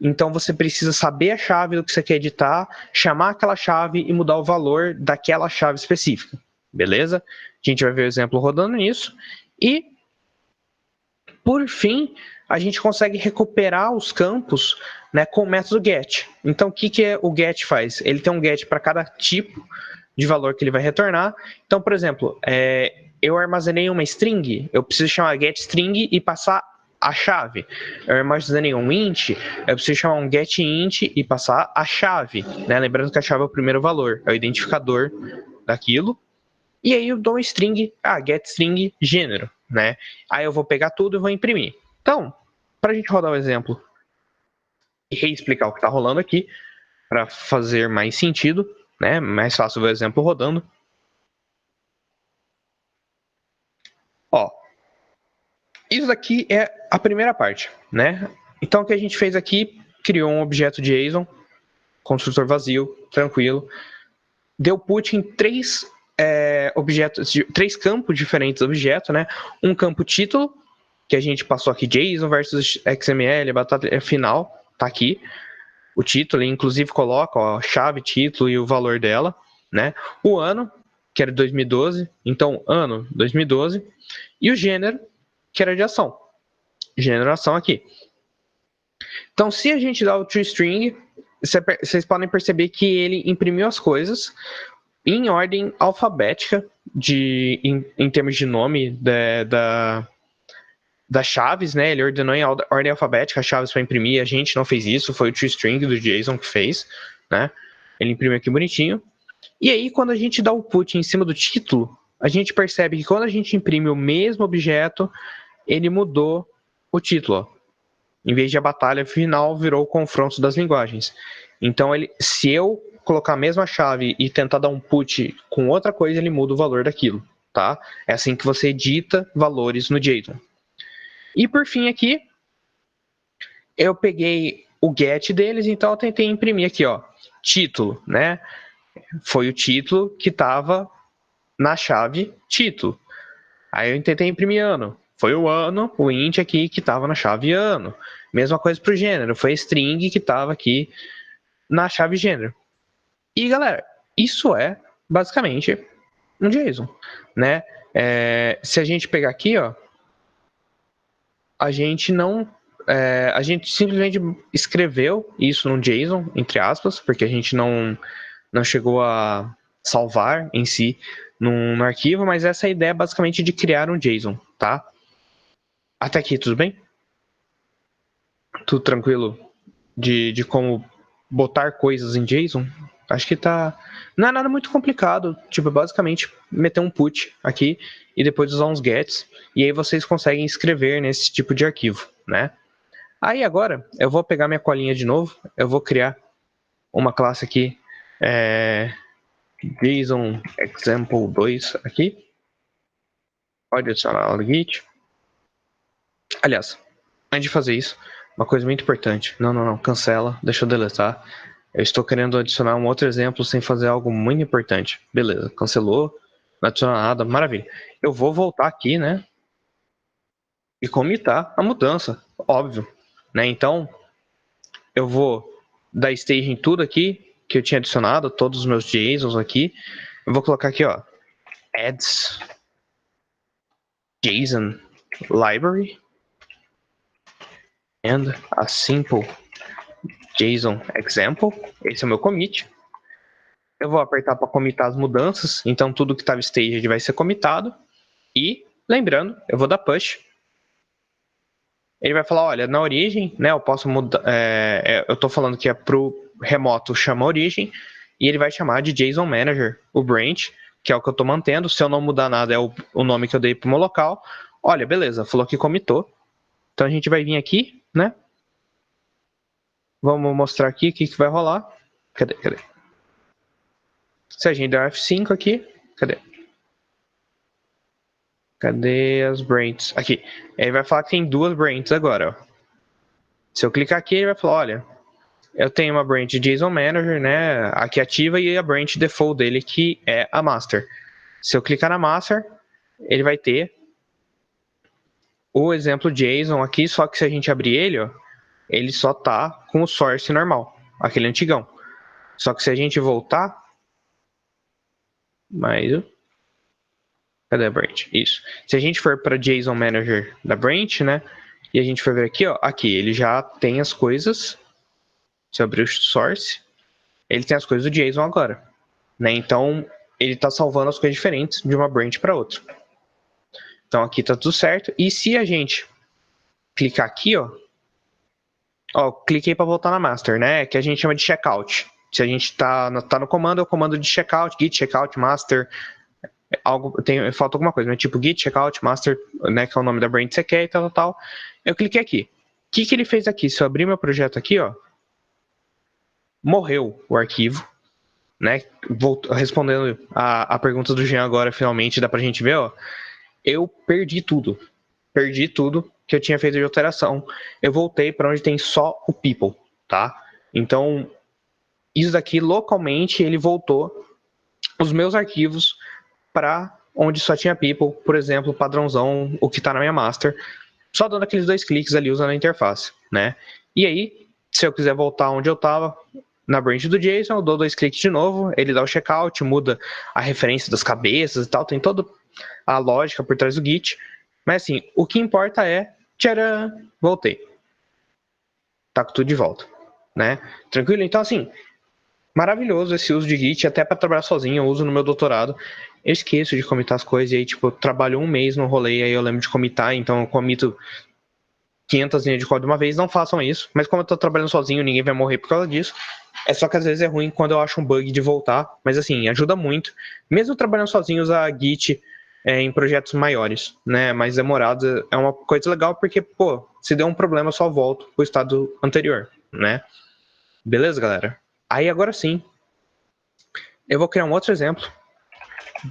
então você precisa saber a chave do que você quer editar, chamar aquela chave e mudar o valor daquela chave específica, beleza? A gente vai ver o exemplo rodando nisso. E, por fim, a gente consegue recuperar os campos, né, com o método get. Então, o que o get faz? Ele tem um get para cada tipo de valor que ele vai retornar. Então, por exemplo, eu armazenei uma string, eu preciso chamar getString e passar a chave. Eu armazenei um int, eu preciso chamar um getInt e passar a chave, né? Lembrando que a chave é o primeiro valor, é o identificador daquilo. E aí eu dou um string, getString gênero, né? Aí eu vou pegar tudo e vou imprimir. Então, para a gente rodar o exemplo e reexplicar o que está rolando aqui, para fazer mais sentido, né? Mais fácil ver o exemplo rodando. Ó, isso daqui é a primeira parte, né? Então o que a gente fez aqui, criou um objeto JSON, construtor vazio, tranquilo, deu put em 3 objetos, 3 campos diferentes do objeto, né? Um campo título, que a gente passou aqui, JSON versus XML, batata final, tá aqui. O título, inclusive coloca a chave, título e o valor dela, né? O ano, que era 2012, então ano 2012, e o gênero, que era de ação. Gênero ação aqui. Então, se a gente dá o toString, vocês podem perceber que ele imprimiu as coisas em ordem alfabética, em termos de nome das chaves, né? Ele ordenou em ordem alfabética as chaves para imprimir. A gente não fez isso, foi o toString do JSON que fez, né? Ele imprimiu aqui bonitinho. E aí, quando a gente dá o put em cima do título, a gente percebe que quando a gente imprime o mesmo objeto, ele mudou o título. Ó. Em vez de a batalha final, virou o confronto das linguagens. Então, se eu colocar a mesma chave e tentar dar um put com outra coisa, ele muda o valor daquilo, tá? É assim que você edita valores no JSON. E por fim aqui, eu peguei o get deles, então eu tentei imprimir aqui, ó, título, né? Foi o título que estava na chave título. Aí eu tentei imprimir ano. Foi o ano, o int aqui que estava na chave ano. Mesma coisa para o gênero, foi string que estava aqui na chave gênero. E galera, isso é basicamente um JSON, né? Se a gente pegar aqui, ó, a gente simplesmente escreveu isso num JSON, entre aspas, porque a gente não chegou a salvar em si no arquivo, mas essa é a ideia basicamente de criar um JSON, tá? Até aqui, tudo bem? Tudo tranquilo de como botar coisas em JSON? Acho que tá... Não é nada muito complicado, tipo, basicamente meter um put aqui e depois usar uns gets, e aí vocês conseguem escrever nesse tipo de arquivo, né? Aí agora, eu vou pegar minha colinha de novo, eu vou criar uma classe aqui, JSON example 2 aqui. Pode adicionar no Git. Aliás, antes de fazer isso, uma coisa muito importante. Não, cancela, deixa eu deletar. Eu estou querendo adicionar um outro exemplo sem fazer algo muito importante. Beleza, cancelou, não adicionou nada, maravilha. Eu vou voltar aqui, né? E comitar a mudança, óbvio. Né? Então, eu vou dar stage em tudo aqui que eu tinha adicionado, todos os meus JSONs aqui. Eu vou colocar aqui, ó, adds JSON library and a simple JSON example. Esse é o meu commit. Eu vou apertar para commitar as mudanças, então tudo que estava staged vai ser commitado. E, lembrando, eu vou dar push. Ele vai falar, olha, na origem, né, eu posso mudar, eu estou falando que é para o remoto chama origem, e ele vai chamar de JSON Manager, o branch, que é o que eu estou mantendo. Se eu não mudar nada, é o nome que eu dei para o meu local. Olha, beleza, falou que commitou. Então a gente vai vir aqui, né? Vamos mostrar aqui o que vai rolar. Cadê? Se a gente der F5 aqui, cadê as branches? Aqui. Ele vai falar que tem 2 branches agora, ó. Se eu clicar aqui, ele vai falar, olha, eu tenho uma branch JSON Manager, né, aqui ativa, e a branch default dele, que é a master. Se eu clicar na master, ele vai ter o exemplo JSON aqui, só que se a gente abrir ele, ó, ele só tá com o source normal, aquele antigão. Só que se a gente voltar, cadê a branch? Isso. Se a gente for para JSON Manager da branch, né, e a gente for ver aqui, ó, aqui ele já tem as coisas. Se eu abrir o source, ele tem as coisas do JSON agora, né? Então ele está salvando as coisas diferentes de uma branch para outra. Então aqui está tudo certo. E se a gente clicar aqui, ó, cliquei para voltar na master, né? Que a gente chama de checkout. Se a gente tá no comando, é o comando de checkout, git checkout master. Falta alguma coisa, né? Tipo git checkout master, né? Que é o nome da branch que você quer e tal. Eu cliquei aqui. O que ele fez aqui? Se eu abrir meu projeto aqui, ó, morreu o arquivo, né? Respondendo a pergunta do Jean agora, finalmente, dá pra gente ver, ó. Eu perdi tudo que eu tinha feito de alteração. Eu voltei para onde tem só o people, tá? Então, isso daqui, localmente, ele voltou os meus arquivos para onde só tinha people, por exemplo, padrãozão, o que está na minha master, só dando aqueles 2 cliques ali usando a interface, né? E aí, se eu quiser voltar onde eu estava, na branch do JSON, eu dou 2 cliques de novo, ele dá o checkout, muda a referência das cabeças e tal, tem toda a lógica por trás do Git. Mas assim, o que importa é, tcharam, voltei. Tá com tudo de volta, né? Tranquilo? Então assim, maravilhoso esse uso de Git, até para trabalhar sozinho, eu uso no meu doutorado. Eu esqueço de comitar as coisas, e aí, tipo, eu trabalho um mês no rolê, aí eu lembro de comitar, então eu comito 500 linhas de código de uma vez, não façam isso. Mas como eu tô trabalhando sozinho, ninguém vai morrer por causa disso. É só que às vezes é ruim quando eu acho um bug de voltar, mas assim, ajuda muito. Mesmo trabalhando sozinho, usar Git em projetos maiores, né, mais demorados, é uma coisa legal, porque, pô, se der um problema, eu só volto pro estado anterior, né? Beleza, galera? Aí agora sim, eu vou criar um outro exemplo.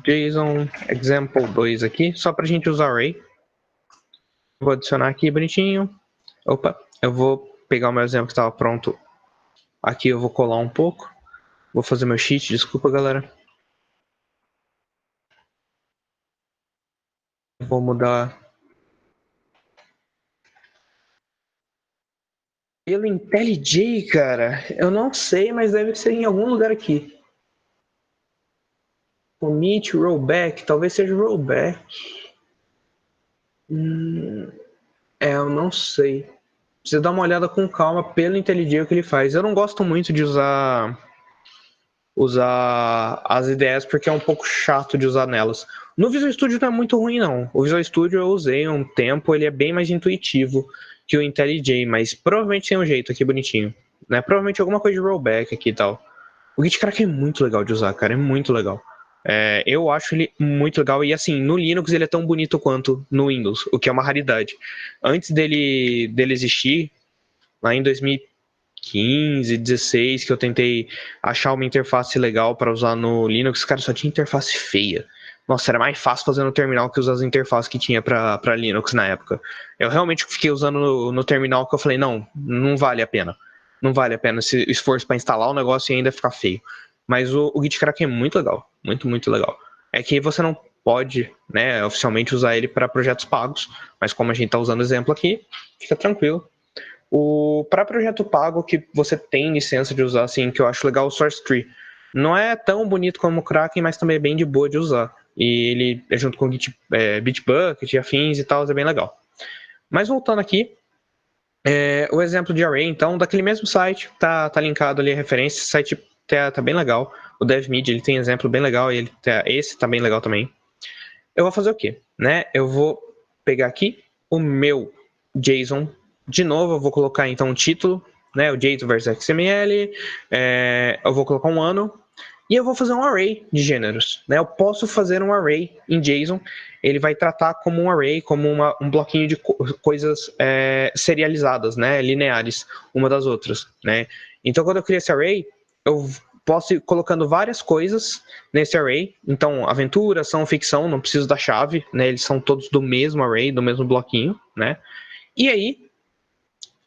JSON example 2 aqui, só pra gente usar array. Vou adicionar aqui bonitinho. Opa, eu vou pegar o meu exemplo que estava pronto. Aqui eu vou colar um pouco. Vou fazer meu cheat, desculpa, galera. Vou mudar. Pelo IntelliJ, cara, eu não sei, mas deve ser em algum lugar aqui. Commit, rollback, talvez seja rollback. Eu não sei. Precisa dar uma olhada com calma pelo IntelliJ o que ele faz. Eu não gosto muito de usar as ideias porque é um pouco chato de usar nelas. No Visual Studio não é muito ruim, não. O Visual Studio eu usei um tempo, ele é bem mais intuitivo que o IntelliJ, mas provavelmente tem um jeito aqui bonitinho. Né? Provavelmente alguma coisa de rollback aqui e tal. O GitKraken é muito legal de usar, cara, é muito legal. Eu acho ele muito legal, e assim, no Linux ele é tão bonito quanto no Windows, o que é uma raridade. Antes dele existir, lá em 2015, 16, que eu tentei achar uma interface legal para usar no Linux, cara, só tinha interface feia. Nossa, era mais fácil fazer no terminal que usar as interfaces que tinha para Linux na época. Eu realmente fiquei usando no terminal que eu falei, não vale a pena. Não vale a pena esse esforço para instalar o negócio e ainda ficar feio. Mas o GitKraken é muito legal, muito, muito legal. É que você não pode, né, oficialmente usar ele para projetos pagos, mas como a gente está usando o exemplo aqui, fica tranquilo. Para projeto pago que você tem licença de usar, assim, que eu acho legal o Source Tree. Não é tão bonito como o Kraken, mas também é bem de boa de usar. E ele é junto com o Bitbucket, afins e tal, é bem legal. Mas voltando aqui, o exemplo de array, então, daquele mesmo site, tá linkado ali a referência, esse site tá bem legal. O DevMedia, ele tem exemplo bem legal, e esse tá bem legal também. Eu vou fazer o quê? Né? Eu vou pegar aqui o meu JSON. De novo, eu vou colocar então um título, né? O JSON versus XML. Eu vou colocar um ano. E eu vou fazer um array de gêneros. Né? Eu posso fazer um array em JSON. Ele vai tratar como um array, como um bloquinho de coisas serializadas, né? Lineares, uma das outras. Né? Então, quando eu crio esse array, eu posso ir colocando várias coisas nesse array. Então, aventura, ação, ficção, não preciso da chave, né? Eles são todos do mesmo array, do mesmo bloquinho, né? E aí,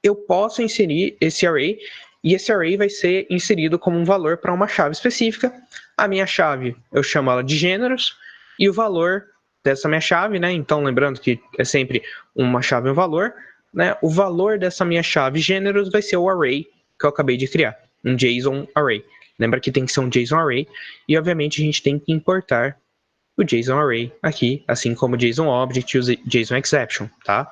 eu posso inserir esse array, e esse array vai ser inserido como um valor para uma chave específica. A minha chave, eu chamo ela de gêneros, e o valor dessa minha chave, né? Então, lembrando que é sempre uma chave e um valor, né? O valor dessa minha chave gêneros vai ser o array que eu acabei de criar, um JSON array. Lembra que tem que ser um JSON array, e obviamente a gente tem que importar o JSON array aqui, assim como o JSON object e o JSON exception, tá?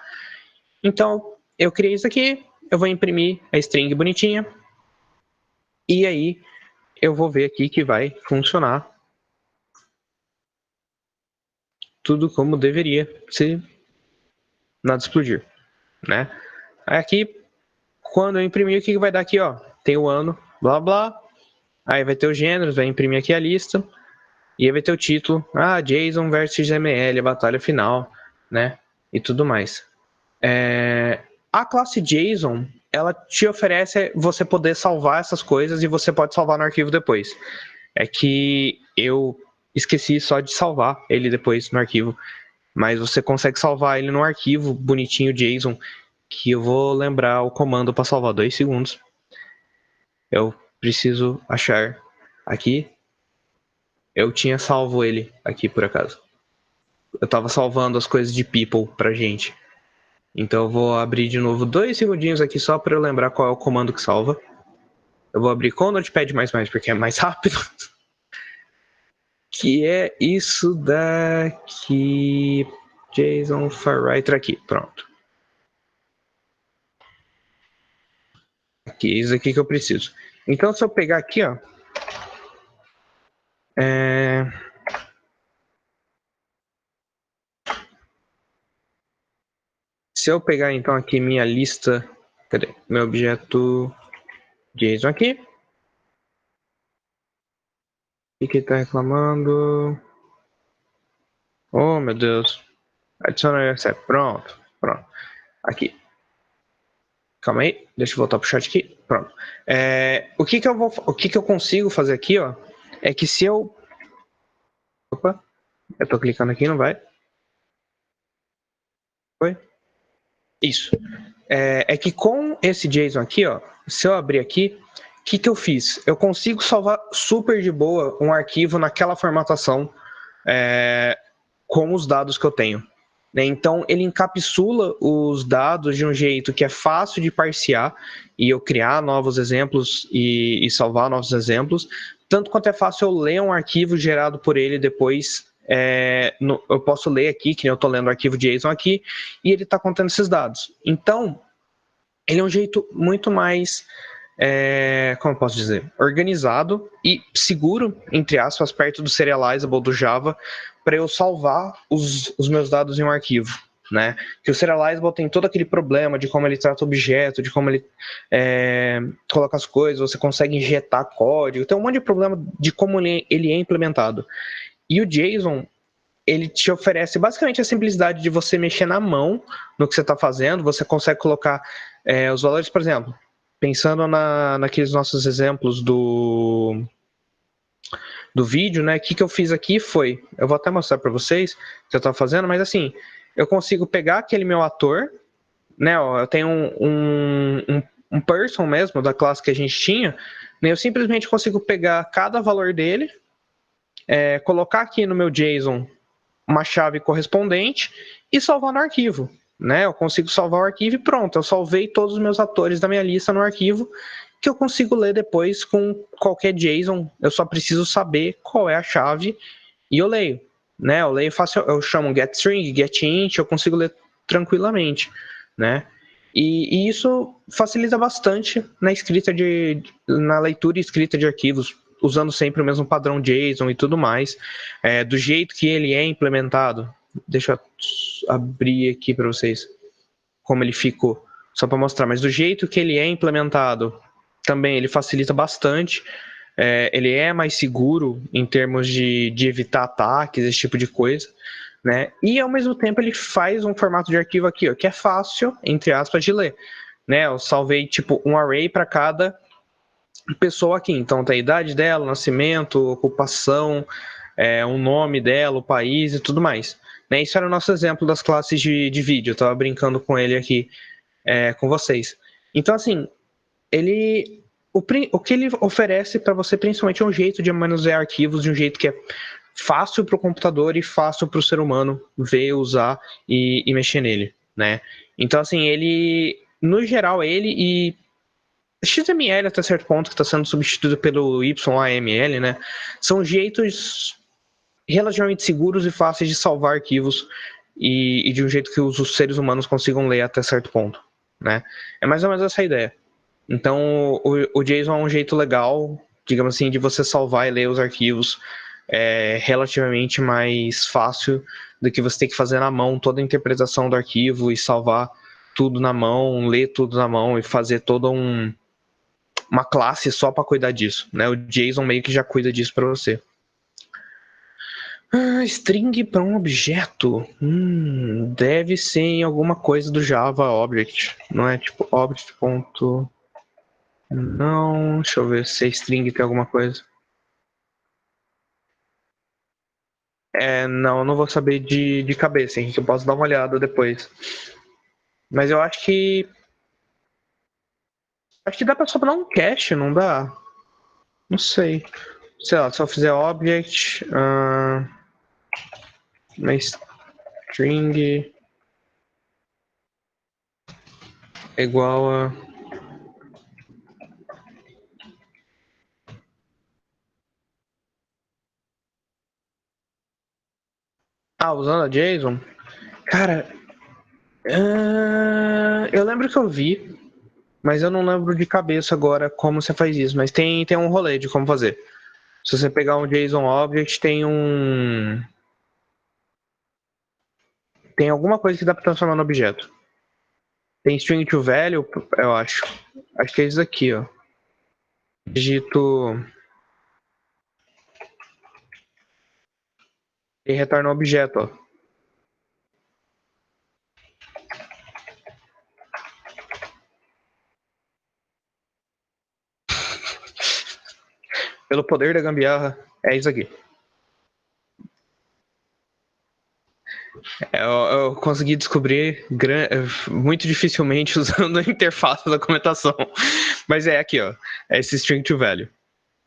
Então, eu criei isso aqui, eu vou imprimir a string bonitinha, e aí eu vou ver aqui que vai funcionar tudo como deveria, se nada explodir, né? Aqui, quando eu imprimir, o que vai dar aqui, ó? Tem o ano, blá blá, aí vai ter os gêneros, vai imprimir aqui a lista, e aí vai ter o título, JSON versus XML, batalha final, né? E tudo mais. A classe JSON, ela te oferece você poder salvar essas coisas e você pode salvar no arquivo depois. É que eu esqueci só de salvar ele depois no arquivo, mas você consegue salvar ele no arquivo bonitinho JSON, que eu vou lembrar o comando para salvar. 2 segundos. Eu preciso achar aqui. Eu tinha salvo ele aqui, por acaso. Eu tava salvando as coisas de people pra gente. Então eu vou abrir de novo 2 segundinhos aqui só para eu lembrar qual é o comando que salva. Eu vou abrir com o Notepad++, porque é mais rápido. Que é isso daqui. JSON FireWriter aqui, pronto. Aqui, isso aqui que eu preciso. Então se eu pegar aqui, ó. Se eu pegar então aqui minha lista. Cadê? Meu objeto JSON aqui. O que tá reclamando? Oh, meu Deus. Adiciona accept. Pronto. Aqui. Calma aí, deixa eu voltar pro chat aqui. Pronto. O que eu consigo fazer aqui, ó, é que se eu... Opa, eu tô clicando aqui, não vai? Foi? Isso. É que com esse JSON aqui, ó, se eu abrir aqui, o que eu fiz? Eu consigo salvar super de boa um arquivo naquela formatação com os dados que eu tenho. Então, ele encapsula os dados de um jeito que é fácil de parsear e eu criar novos exemplos e salvar novos exemplos, tanto quanto é fácil eu ler um arquivo gerado por ele depois. Eu posso ler aqui, que nem eu estou lendo o arquivo JSON aqui, e ele está contendo esses dados. Então, ele é um jeito muito mais, como eu posso dizer, organizado e seguro, entre aspas, perto do serializable do Java, para eu salvar os meus dados em um arquivo. Né? Que o serializable tem todo aquele problema de como ele trata o objeto, de como ele coloca as coisas, você consegue injetar código, tem um monte de problema de como ele é implementado. E o JSON, ele te oferece basicamente a simplicidade de você mexer na mão no que você está fazendo, você consegue colocar os valores, por exemplo, pensando naqueles nossos exemplos do vídeo, né? O que eu fiz aqui foi, eu vou até mostrar para vocês o que eu estava fazendo, mas assim, eu consigo pegar aquele meu ator, né? Ó, eu tenho um person mesmo da classe que a gente tinha, né, eu simplesmente consigo pegar cada valor dele, colocar aqui no meu JSON uma chave correspondente e salvar no arquivo. Né? Eu consigo salvar o arquivo e pronto, eu salvei todos os meus atores da minha lista no arquivo, que eu consigo ler depois com qualquer JSON. Eu só preciso saber qual é a chave e eu leio. Né? Eu leio fácil, eu chamo getString, getInt, eu consigo ler tranquilamente. Né? E isso facilita bastante na leitura e escrita de arquivos, usando sempre o mesmo padrão JSON e tudo mais, do jeito que ele é implementado. Deixa eu abrir aqui para vocês como ele ficou, só para mostrar, mas do jeito que ele é implementado, também ele facilita bastante, ele é mais seguro em termos de evitar ataques, esse tipo de coisa, né? E ao mesmo tempo ele faz um formato de arquivo aqui, ó, que é fácil, entre aspas, de ler. Né? Eu salvei tipo um array para cada pessoa aqui, então tem a idade dela, nascimento, ocupação, o nome dela, o país e tudo mais. Né? Isso era o nosso exemplo das classes de vídeo, eu estava brincando com ele aqui com vocês. Então, assim, o que ele oferece para você, principalmente, é um jeito de manusear arquivos de um jeito que é fácil para o computador e fácil para o ser humano ver, usar e mexer nele, né? Então, assim, ele, no geral, ele e XML até certo ponto, que está sendo substituído pelo YAML, né? São jeitos relativamente seguros e fáceis de salvar arquivos e de um jeito que os seres humanos consigam ler até certo ponto, né? É mais ou menos essa a ideia. Então, o JSON é um jeito legal, digamos assim, de você salvar e ler os arquivos relativamente mais fácil do que você ter que fazer na mão toda a interpretação do arquivo e salvar tudo na mão, ler tudo na mão e fazer toda uma classe só para cuidar disso, né? O JSON meio que já cuida disso para você. String para um objeto. Deve ser em alguma coisa do Java Object. Não é tipo object. Não, deixa eu ver se string tem alguma coisa. Não vou saber de cabeça, Henrique. Eu posso dar uma olhada depois. Mas eu acho que. Acho que dá pra sobrar um cache, não dá? Não sei. sei lá, se eu fizer object, uma string igual a usando a JSON, cara, eu lembro que eu vi, mas eu não lembro de cabeça agora como você faz isso, mas tem um rolê de como fazer. Se você pegar um JSON object, tem alguma coisa que dá para transformar no objeto. Tem string to value, eu acho. Acho que é isso aqui, ó. Digito e retorna um objeto, ó. Pelo poder da gambiarra, é isso aqui. Eu consegui descobrir muito dificilmente usando a interface da documentação. Mas é aqui, ó. É esse string to value.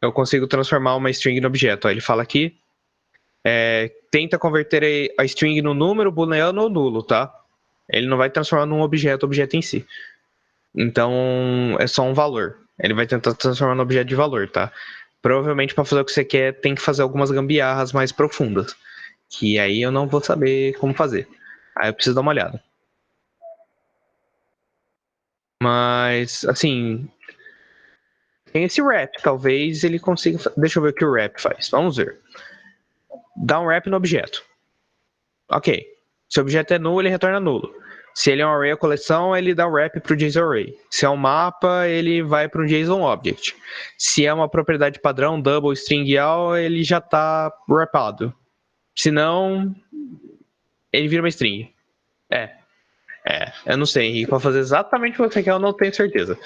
Eu consigo transformar uma string no objeto. Ó, ele fala aqui. Tenta converter a string no número, booleano ou nulo, tá? Ele não vai transformar num objeto em si. Então, é só um valor. Ele vai tentar transformar no objeto de valor, tá? Provavelmente, para fazer o que você quer, tem que fazer algumas gambiarras mais profundas. Que aí eu não vou saber como fazer. Aí eu preciso dar uma olhada. Mas, assim, tem esse wrap. Talvez ele consiga. Deixa eu ver o que o wrap faz. Vamos ver. Dá um wrap no objeto. Ok. Se o objeto é nulo, ele retorna nulo. Se ele é um array ou coleção, ele dá um wrap para o JSON array. Se é um mapa, ele vai para um JSON object. Se é uma propriedade padrão, double, string all, ele já está wrapado. Se não, ele vira uma string. Eu não sei, Henrique, para fazer exatamente o que você quer, eu não tenho certeza.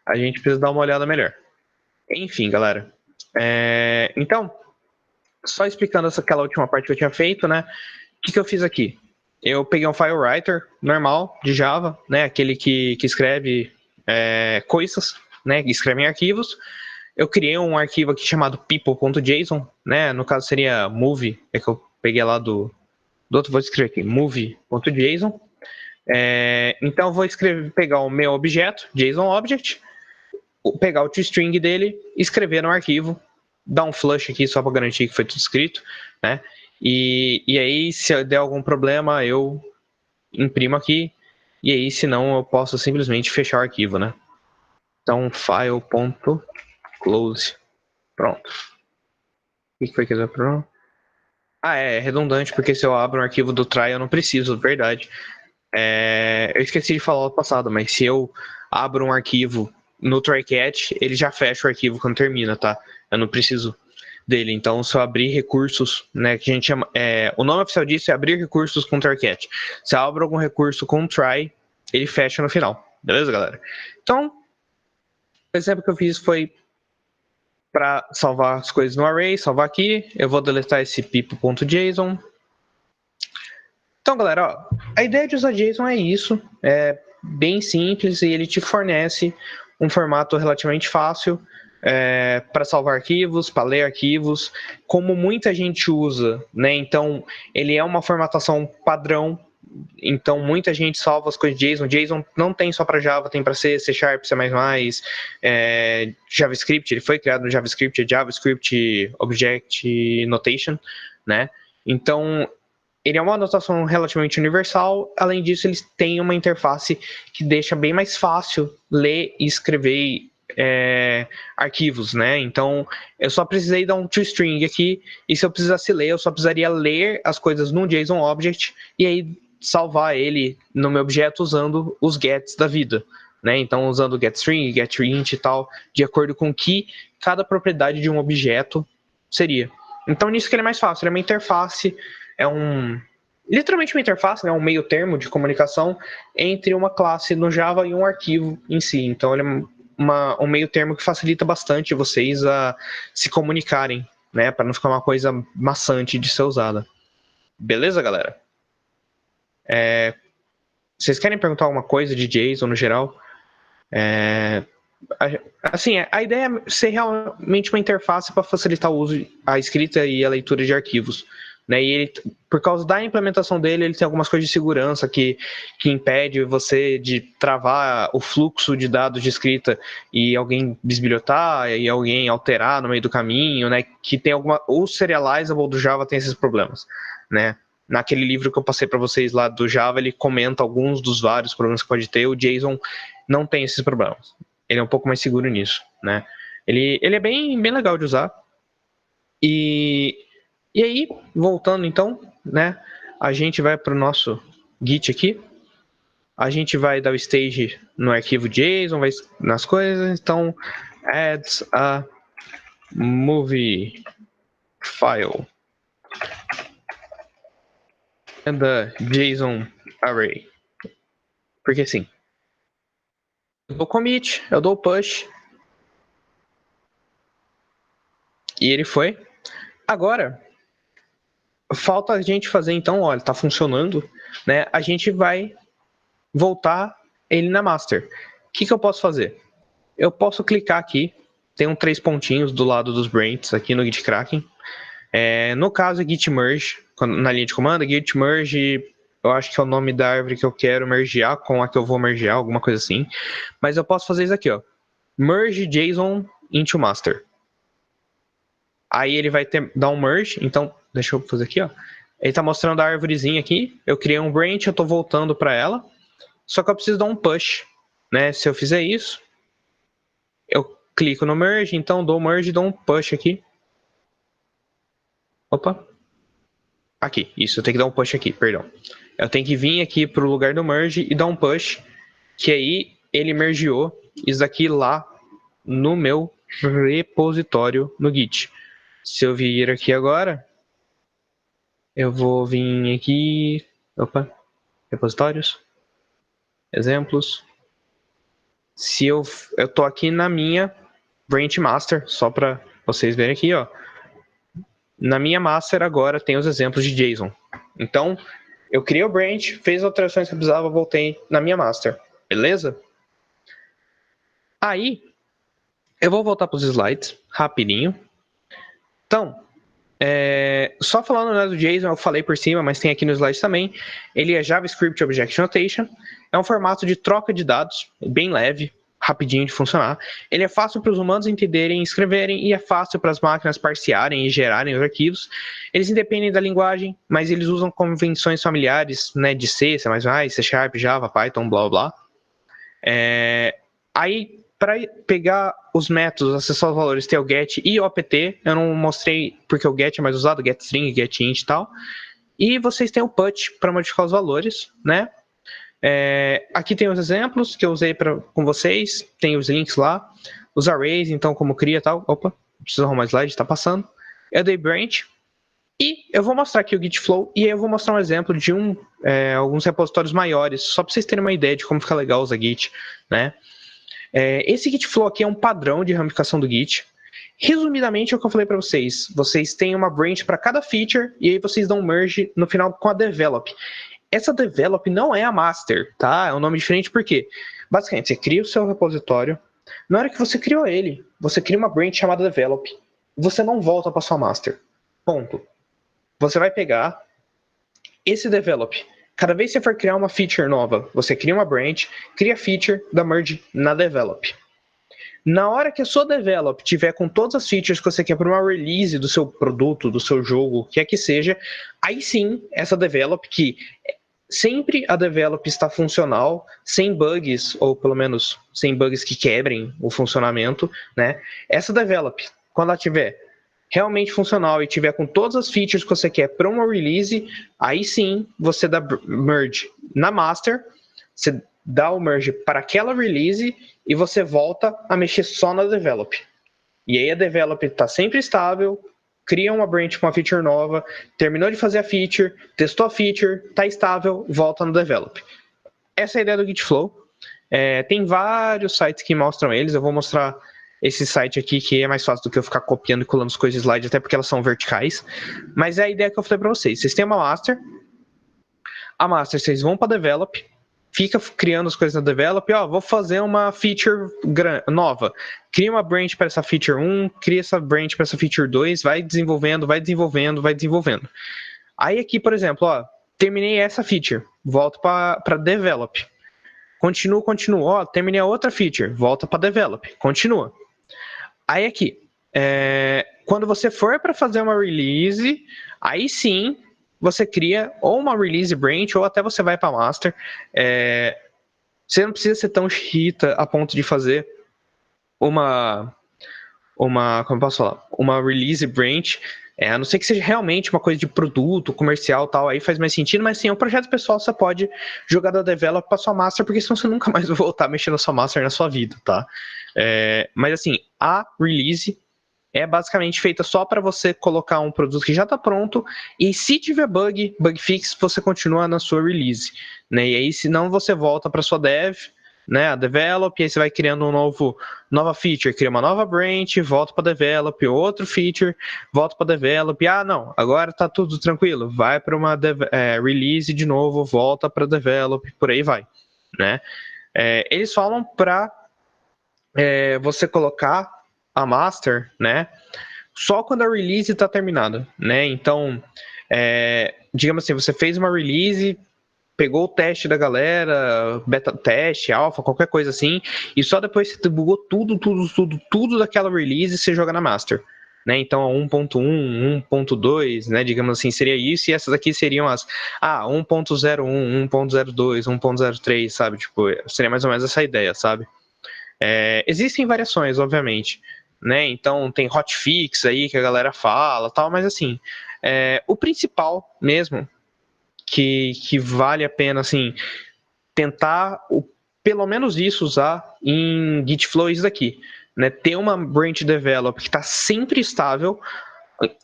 A gente precisa dar uma olhada melhor. Enfim, galera. Então, só explicando aquela última parte que eu tinha feito, né? O que eu fiz aqui? Eu peguei um file writer normal de Java, né? Aquele que escreve coisas, né? Que escreve em arquivos. Eu criei um arquivo aqui chamado people.json, né? No caso seria movie, que eu peguei lá do outro, vou escrever aqui, movie.json. Então eu vou pegar o meu objeto, JSON object, pegar o toString dele, escrever no arquivo, dar um flush aqui só para garantir que foi tudo escrito, né? E aí, se der algum problema, eu imprimo aqui, e aí, se não, eu posso simplesmente fechar o arquivo, né? Então, file.close. Pronto. O que foi que eu fiz? É redundante, porque se eu abro um arquivo do try, eu não preciso, verdade. Eu esqueci de falar no passado, mas se eu abro um arquivo no trycatch, ele já fecha o arquivo quando termina, tá? Eu não preciso dele. Então, se eu abrir recursos, né, que a gente chama, o nome oficial disso é abrir recursos com trycatch. Se eu abro algum recurso com try, ele fecha no final. Beleza, galera? Então, o exemplo que eu fiz foi para salvar as coisas no array, salvar aqui. Eu vou deletar esse pipo.json. Então, galera, ó, a ideia de usar JSON é isso. É bem simples e ele te fornece um formato relativamente fácil para salvar arquivos, para ler arquivos, como muita gente usa, né? Então, ele é uma formatação padrão. Então, muita gente salva as coisas de JSON. JSON não tem só para Java, tem para C, C Sharp, C++, JavaScript. Ele foi criado no JavaScript, JavaScript Object Notation, né? Então, ele é uma notação relativamente universal. Além disso, eles têm uma interface que deixa bem mais fácil ler e escrever arquivos, né? Então, eu só precisei dar um toString aqui, e se eu precisasse ler, eu só precisaria ler as coisas num JSON Object, e aí salvar ele no meu objeto usando os gets da vida, né? Então, usando getString, getInt e tal, de acordo com que cada propriedade de um objeto seria. Então, nisso que ele é mais fácil. Ele é uma interface, literalmente uma interface, né? Um meio termo de comunicação entre uma classe no Java e um arquivo em si. Então, ele é um meio termo que facilita bastante vocês a se comunicarem, né? Para não ficar uma coisa maçante de ser usada. Beleza, galera? Vocês querem perguntar alguma coisa de JSON no geral? Assim, a ideia é ser realmente uma interface para facilitar o uso, a escrita e a leitura de arquivos. Né? E ele, por causa da implementação dele, ele tem algumas coisas de segurança que impede você de travar o fluxo de dados de escrita e alguém bisbilhotar e alguém alterar no meio do caminho, né? Que tem alguma... O serializable do Java tem esses problemas, né? Naquele livro que eu passei para vocês lá do Java, ele comenta alguns dos vários problemas que pode ter. O JSON não tem esses problemas. Ele é um pouco mais seguro nisso, né? Ele é bem legal de usar. E aí, voltando então, né? A gente vai para o nosso Git aqui. A gente vai dar o stage no arquivo JSON, vai nas coisas. Então, adds a movie file and the JSON array. Porque assim, eu dou commit, eu dou push. E ele foi. Agora, falta a gente fazer então, olha, tá funcionando, né? A gente vai voltar ele na master. O que eu posso fazer? Eu posso clicar aqui, tem 3 pontinhos do lado dos branches aqui no Git Kraken. No caso, Git merge, na linha de comando, Git merge, eu acho que é o nome da árvore que eu quero mergear com a que eu vou mergear, alguma coisa assim. Mas eu posso fazer isso aqui, ó. Merge JSON into master. Aí ele vai dar um merge, então, deixa eu fazer aqui, ó. Ele tá mostrando a árvorezinha aqui, eu criei um branch, eu tô voltando para ela, só que eu preciso dar um push, né? Se eu fizer isso, eu clico no merge, então dou merge e dou um push aqui. Opa. Aqui, isso, eu tenho que dar um push aqui, perdão. Eu tenho que vir aqui pro lugar do merge e dar um push, que aí ele mergeou isso aqui lá no meu repositório no Git. Se eu vir aqui agora, eu vou vir aqui, opa, repositórios, exemplos. Se eu tô aqui na minha branch master, só para vocês verem aqui, ó. Na minha master agora tem os exemplos de JSON. Então, eu criei o branch, fiz as alterações que eu precisava, voltei na minha master. Beleza? Aí, eu vou voltar para os slides, rapidinho. Então, só falando, né, do JSON, eu falei por cima, mas tem aqui no slide também. Ele é JavaScript Object Notation. É um formato de troca de dados, bem leve, rapidinho de funcionar. Ele é fácil para os humanos entenderem e escreverem e é fácil para as máquinas parsearem e gerarem os arquivos. Eles independem da linguagem, mas eles usam convenções familiares, né, de C, C++, C Sharp, Java, Python, blá, blá. Aí, para pegar os métodos, acessar os valores, tem o get e o opt. Eu não mostrei porque o get é mais usado, get string, get int e tal. E vocês têm o put para modificar os valores, né? Aqui tem os exemplos que eu usei com vocês, tem os links lá, os arrays, então como cria e tal. Opa, preciso arrumar o slide, tá passando. Eu dei branch e eu vou mostrar aqui o Git Flow e aí eu vou mostrar um exemplo de alguns repositórios maiores, só para vocês terem uma ideia de como fica legal usar Git, né? Esse Git Flow aqui é um padrão de ramificação do Git. Resumidamente, é o que eu falei para vocês. Vocês têm uma branch para cada feature e aí vocês dão merge no final com a develop. Essa develop não é a master, tá? É um nome diferente porque, basicamente, você cria o seu repositório. Na hora que você criou ele, você cria uma branch chamada develop. Você não volta para sua master. Ponto. Você vai pegar esse develop. Cada vez que você for criar uma feature nova, você cria uma branch, cria a feature, dá merge na develop. Na hora que a sua develop tiver com todas as features que você quer para uma release do seu produto, do seu jogo, o que é que seja, aí sim, essa develop, que sempre a develop está funcional, sem bugs, ou pelo menos sem bugs que quebrem o funcionamento, né? Essa develop, quando ela tiver realmente funcional e tiver com todas as features que você quer para uma release, aí sim você dá merge na master, você dá o merge para aquela release e você volta a mexer só na develop. E aí a develop está sempre estável, cria uma branch com uma feature nova, terminou de fazer a feature, testou a feature, está estável, volta no develop. Essa é a ideia do Git Flow. Tem vários sites que mostram eles, eu vou mostrar esse site aqui que é mais fácil do que eu ficar copiando e colando as coisas de slide, até porque elas são verticais. Mas é a ideia que eu falei para vocês. Vocês têm uma master, a master vocês vão para develop, fica criando as coisas na develop, ó, vou fazer uma feature nova. Cria uma branch para essa feature 1, cria essa branch para essa feature 2, vai desenvolvendo, vai desenvolvendo, vai desenvolvendo. Aí aqui, por exemplo, ó, terminei essa feature, volto para develop. Continuo, ó, terminei a outra feature, volta para develop, continua. Aí aqui, quando você for para fazer uma release, aí sim você cria ou uma release branch ou até você vai para master. Você não precisa ser tão chita a ponto de fazer como eu posso falar, uma release branch, a não ser que seja realmente uma coisa de produto, comercial tal, aí faz mais sentido, mas sim, é um projeto pessoal, você pode jogar da develop para sua master, porque senão você nunca mais vai voltar a mexer na sua master na sua vida, tá? Mas assim, a release é basicamente feita só para você colocar um produto que já está pronto e se tiver bug fix, você continua na sua release, né? E aí, se não, você volta para sua dev, né? A develop, e aí você vai criando nova feature, cria uma nova branch, volta para develop, outro feature, volta para develop. Ah, não, agora tá tudo tranquilo, vai para uma release de novo, volta para develop, por aí vai, né? Eles falam para você colocar a master, né, só quando a release está terminada, né? Então, digamos assim, você fez uma release, pegou o teste da galera, beta teste, alpha, qualquer coisa assim, e só depois você debugou tudo daquela release você joga na master, né? Então, 1.1, 1.2, né, digamos assim, seria isso, e essas aqui seriam as 1.01, 1.02, 1.03, sabe? Tipo, seria mais ou menos essa ideia, sabe? Existem variações, obviamente, né? Então tem hotfix aí que a galera fala, tal, mas assim, o principal mesmo que vale a pena assim tentar pelo menos isso usar em Gitflow é isso daqui, né? Ter uma branch develop que está sempre estável.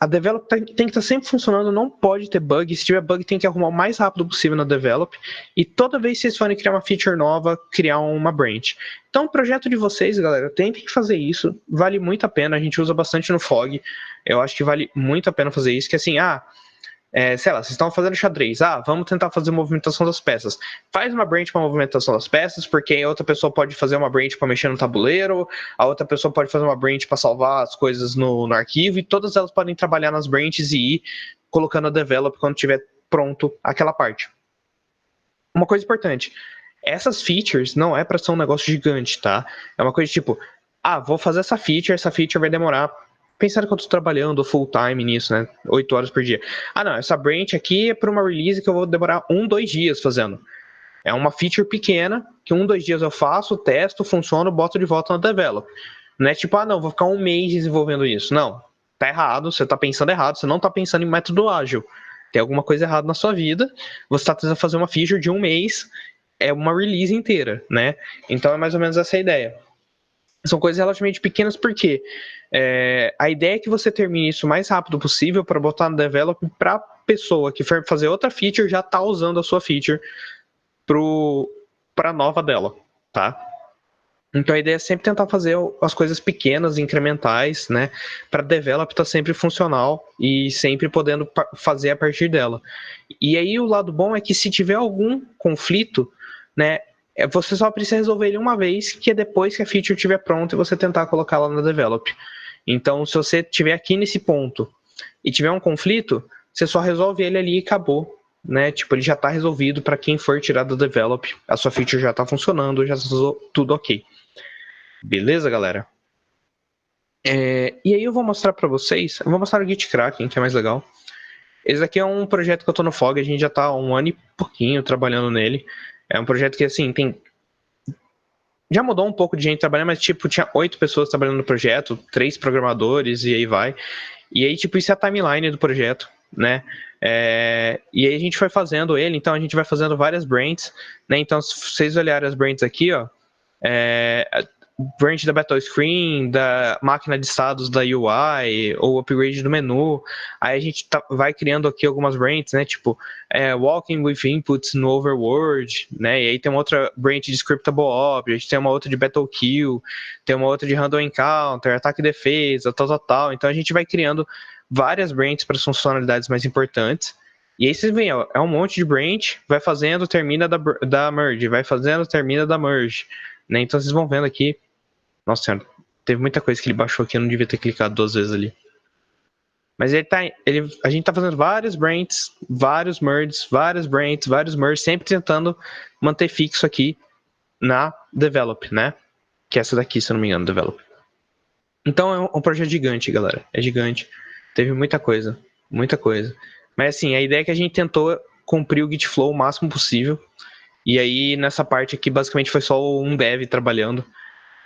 A develop tem que estar sempre funcionando, não pode ter bug. Se tiver bug, tem que arrumar o mais rápido possível na develop. E toda vez que vocês forem criar uma feature nova, criar uma branch. Então, o projeto de vocês, galera, tentem fazer isso. Vale muito a pena. A gente usa bastante no Fog. Eu acho que vale muito a pena fazer isso. Que assim, sei lá, vocês estão fazendo xadrez. Vamos tentar fazer movimentação das peças. Faz uma branch para movimentação das peças, porque a outra pessoa pode fazer uma branch para mexer no tabuleiro, a outra pessoa pode fazer uma branch para salvar as coisas no arquivo, e todas elas podem trabalhar nas branches e ir colocando a develop quando tiver pronto aquela parte. Uma coisa importante, essas features não é para ser um negócio gigante, tá? É uma coisa tipo, vou fazer essa feature vai demorar. Pensando que eu tô trabalhando full time nisso, né? 8 horas por dia. Não, essa branch aqui é para uma release que eu vou demorar 2 dias fazendo. É uma feature pequena, que 2 dias eu faço, testo, funciona, boto de volta na develop. Não é tipo, não, vou ficar 1 mês desenvolvendo isso. Não, tá errado, você tá pensando errado, você não tá pensando em método ágil. Tem alguma coisa errada na sua vida, você tá tentando fazer uma feature de 1 mês, é uma release inteira, né? Então é mais ou menos essa a ideia. São coisas relativamente pequenas porque a ideia é que você termine isso o mais rápido possível para botar no develop para a pessoa que for fazer outra feature já tá usando a sua feature para a nova dela, tá? Então a ideia é sempre tentar fazer as coisas pequenas, incrementais, né? Para develop estar sempre funcional e sempre podendo fazer a partir dela. E aí o lado bom é que se tiver algum conflito, né? Você só precisa resolver ele uma vez, que é depois que a feature estiver pronta e você tentar colocá-la na develop. Então, se você estiver aqui nesse ponto e tiver um conflito, você só resolve ele ali e acabou, né? Tipo, ele já está resolvido para quem for tirar do develop, a sua feature já está funcionando, já está tudo ok. Beleza, galera? E aí eu vou mostrar para vocês, eu vou mostrar o Git Kraken, que é mais legal. Esse aqui é um projeto que eu tô no Fog, a gente já tá há 1 ano e pouquinho trabalhando nele. É um projeto que, assim, já mudou um pouco de gente trabalhando, mas, tipo, tinha 8 pessoas trabalhando no projeto, 3 programadores, e aí vai. E aí, tipo, isso é a timeline do projeto, né? E aí a gente foi fazendo ele, então a gente vai fazendo várias branches, né? Então, se vocês olharem as branches aqui, ó, branch da Battle Screen, da máquina de estados da UI, ou upgrade do menu. Aí a gente vai criando aqui algumas branches, né? Tipo, walking with inputs no overworld, né? E aí tem uma outra branch de scriptable object, tem uma outra de battle kill, tem uma outra de random encounter, ataque e defesa, tal. Então a gente vai criando várias branches para as funcionalidades mais importantes. E aí vocês veem, ó, é um monte de branch, vai fazendo, termina da merge, vai fazendo, termina da merge, né? Então vocês vão vendo aqui, nossa senhora, teve muita coisa que ele baixou aqui, eu não devia ter clicado 2 vezes ali. Mas a gente tá fazendo vários branches, vários merges, vários merges, sempre tentando manter fixo aqui na develop, né? Que é essa daqui, se eu não me engano, develop. Então é um projeto gigante, galera. É gigante. Teve muita coisa. Muita coisa. Mas assim, a ideia é que a gente tentou cumprir o Git Flow o máximo possível. E aí, nessa parte aqui, basicamente foi só um dev trabalhando,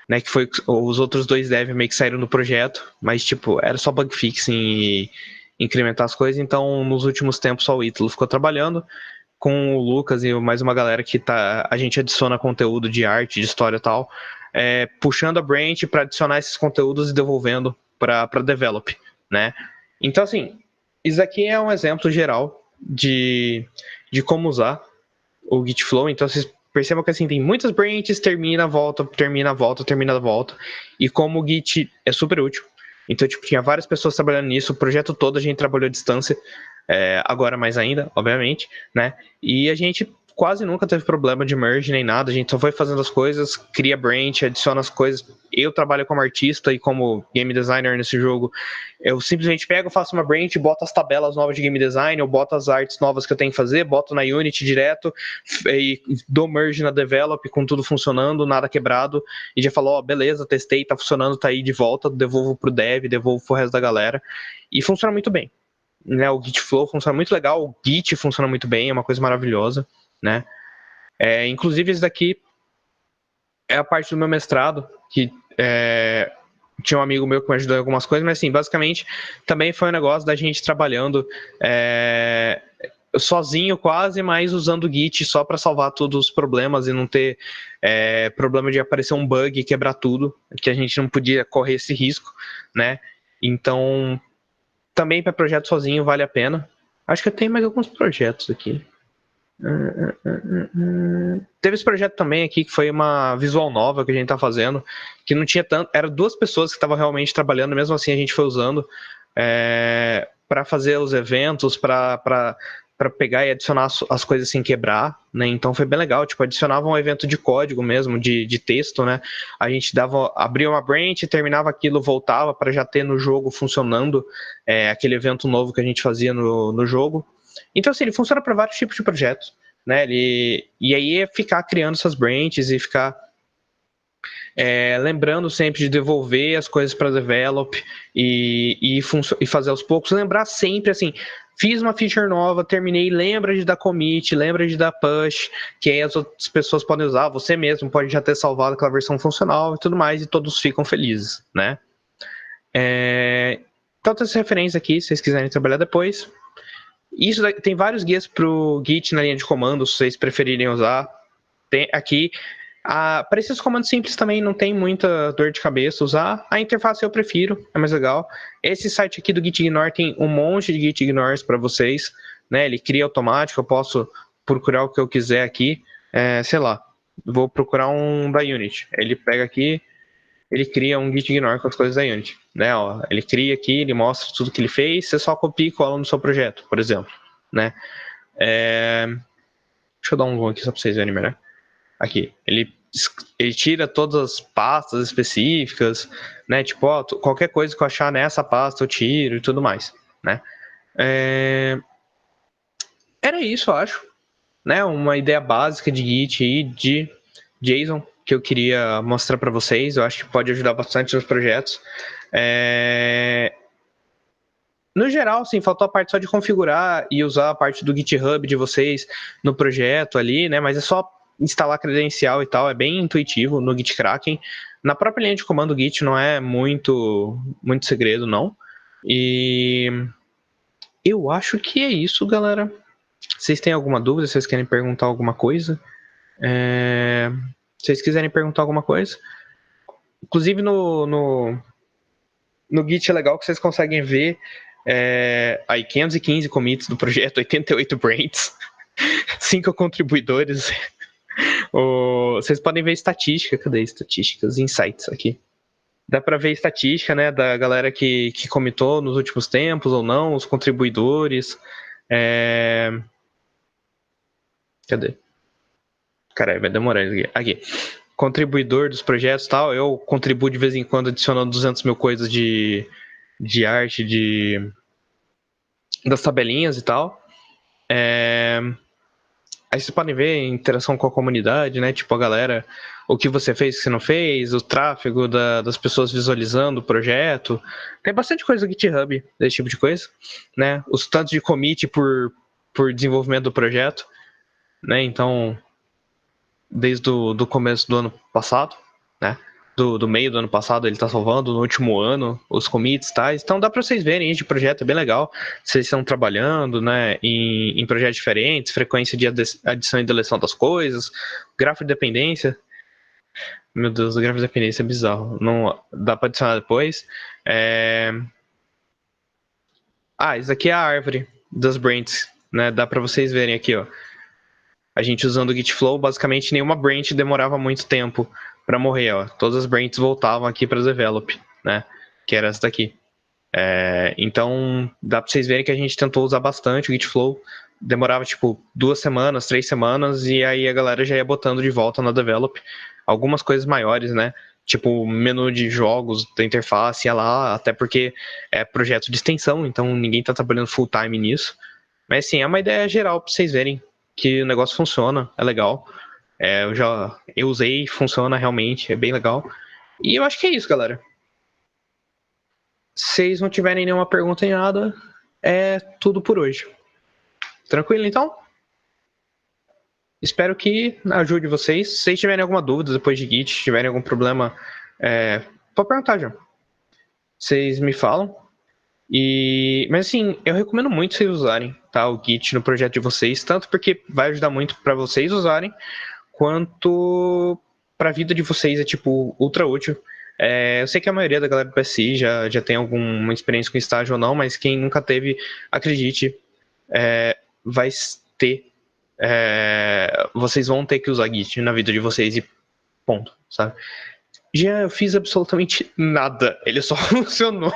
né? Que foi os outros 2 devs meio que saíram do projeto. Mas, tipo, era só bug fixing e incrementar as coisas. Então, nos últimos tempos, só o Ítalo ficou trabalhando com o Lucas e mais uma galera que a gente adiciona conteúdo de arte, de história e tal, puxando a branch para adicionar esses conteúdos e devolvendo para develop, né? Então, assim, isso aqui é um exemplo geral de como usar o Git Flow. Então, vocês percebam que assim, tem muitas branches, termina, volta, termina, volta, termina, volta. E como o Git é super útil. Então, tipo, tinha várias pessoas trabalhando nisso, o projeto todo a gente trabalhou à distância, agora mais ainda, obviamente, né? E a gente quase nunca teve problema de merge nem nada, a gente só foi fazendo as coisas, cria branch, adiciona as coisas. Eu trabalho como artista e como game designer nesse jogo. Eu simplesmente pego, faço uma branch, boto as tabelas novas de game design, eu boto as artes novas que eu tenho que fazer, boto na Unity direto e dou merge na develop com tudo funcionando, nada quebrado, e já falou, ó, beleza, testei, tá funcionando, tá aí de volta, devolvo pro dev, devolvo pro resto da galera, e funciona muito bem, né? O Git Flow funciona muito legal, o Git funciona muito bem, é uma coisa maravilhosa, né? Inclusive, esse daqui é a parte do meu mestrado, que tinha um amigo meu que me ajudou em algumas coisas, mas assim, basicamente, também foi um negócio da gente trabalhando sozinho quase, mas usando o Git só para salvar todos os problemas e não ter problema de aparecer um bug e quebrar tudo, que a gente não podia correr esse risco, né? Então, também para projeto sozinho vale a pena. Acho que eu tenho mais alguns projetos aqui. Teve esse projeto também aqui que foi uma visual nova que a gente tá fazendo, que não tinha tanto, eram 2 pessoas que estavam realmente trabalhando, mesmo assim a gente foi usando para fazer os eventos, para pegar e adicionar as coisas sem quebrar, né? Então foi bem legal, tipo, adicionava um evento de código mesmo, de texto, né? A gente abria uma branch, terminava aquilo, voltava para já ter no jogo funcionando aquele evento novo que a gente fazia no jogo. Então, assim, ele funciona para vários tipos de projetos, né? E aí é ficar criando essas branches e ficar lembrando sempre de devolver as coisas para develop e fazer aos poucos. Lembrar sempre, assim, fiz uma feature nova, terminei, lembra de dar commit, lembra de dar push, que aí as outras pessoas podem usar, você mesmo pode já ter salvado aquela versão funcional e tudo mais, e todos ficam felizes, né? Então, tem essa referência aqui, se vocês quiserem trabalhar depois. Isso tem vários guias para o Git na linha de comandos, se vocês preferirem usar. Tem aqui. Para esses comandos simples também não tem muita dor de cabeça usar. A interface eu prefiro, é mais legal. Esse site aqui do Gitignore tem um monte de Gitignores para vocês, né? Ele cria automático, eu posso procurar o que eu quiser aqui. Sei lá, vou procurar um da Unity. Ele pega aqui, ele cria um Gitignore com as coisas da Unity, né? Ó, ele cria aqui, ele mostra tudo que ele fez, você só copia e cola no seu projeto, por exemplo, né? Deixa eu dar um zoom aqui só para vocês verem melhor. Aqui, ele tira todas as pastas específicas, né? Tipo, ó, qualquer coisa que eu achar nessa pasta eu tiro e tudo mais, né? Era isso, eu acho, né? Uma ideia básica de Git e de JSON que eu queria mostrar para vocês. Eu acho que pode ajudar bastante nos projetos. No geral, sim, faltou a parte só de configurar e usar a parte do GitHub de vocês no projeto ali, né? Mas é só instalar credencial e tal, é bem intuitivo no GitKraken. Na própria linha de comando Git não é muito segredo, não. E eu acho que é isso, galera. Vocês têm alguma dúvida? Vocês querem perguntar alguma coisa? Se vocês quiserem perguntar alguma coisa. Inclusive no Git é legal que vocês conseguem ver aí 515 commits do projeto, 88 branches, 5 contribuidores. Vocês podem ver estatística, cadê estatísticas? Insights aqui. Dá para ver estatística, né, da galera que commitou nos últimos tempos ou não, os contribuidores, Cadê? Caralho, vai demorar aqui. Contribuidor dos projetos e tal, eu contribuo de vez em quando adicionando 200 mil coisas de arte, das tabelinhas e tal. Aí vocês podem ver a interação com a comunidade, né? Tipo, a galera, o que você fez, o que você não fez, o tráfego das pessoas visualizando o projeto. Tem bastante coisa no GitHub, desse tipo de coisa, né? Os tantos de commit por desenvolvimento do projeto, né? Então, desde do começo do ano passado, né? Do meio do ano passado ele tá salvando, no último ano, os commits, tá? Então dá para vocês verem de projeto, é bem legal. Vocês estão trabalhando, né, em projetos diferentes, frequência de adição e deleção das coisas, gráfico de dependência. Meu Deus, o gráfico de dependência é bizarro. Não dá para adicionar depois. Isso aqui é a árvore das branches, né? Dá para vocês verem aqui, ó. A gente usando o Git Flow, basicamente nenhuma branch demorava muito tempo para morrer, ó. Todas as branches voltavam aqui para develop, né? Que era essa daqui. Então, dá para vocês verem que a gente tentou usar bastante o Git Flow. Demorava, tipo, 2 semanas, 3 semanas, e aí a galera já ia botando de volta na develop. Algumas coisas maiores, né? Tipo, menu de jogos da interface, ia lá, até porque é projeto de extensão, então ninguém tá trabalhando full time nisso. Mas, assim, é uma ideia geral para vocês verem que o negócio funciona, é legal. Eu usei, funciona realmente, é bem legal. E eu acho que é isso, galera. Se vocês não tiverem nenhuma pergunta em nada, é tudo por hoje. Tranquilo, então? Espero que ajude vocês. Se vocês tiverem alguma dúvida depois de Git, tiverem algum problema, pode perguntar, já. Vocês me falam. Mas assim, eu recomendo muito vocês usarem, tá, o Git no projeto de vocês, tanto porque vai ajudar muito para vocês usarem, quanto para a vida de vocês é tipo ultra útil. Eu sei que a maioria da galera do PSI já tem alguma experiência com estágio ou não, mas quem nunca teve, acredite, vai ter. Vocês vão ter que usar Git na vida de vocês e ponto, sabe? Já eu fiz absolutamente nada, ele só funcionou.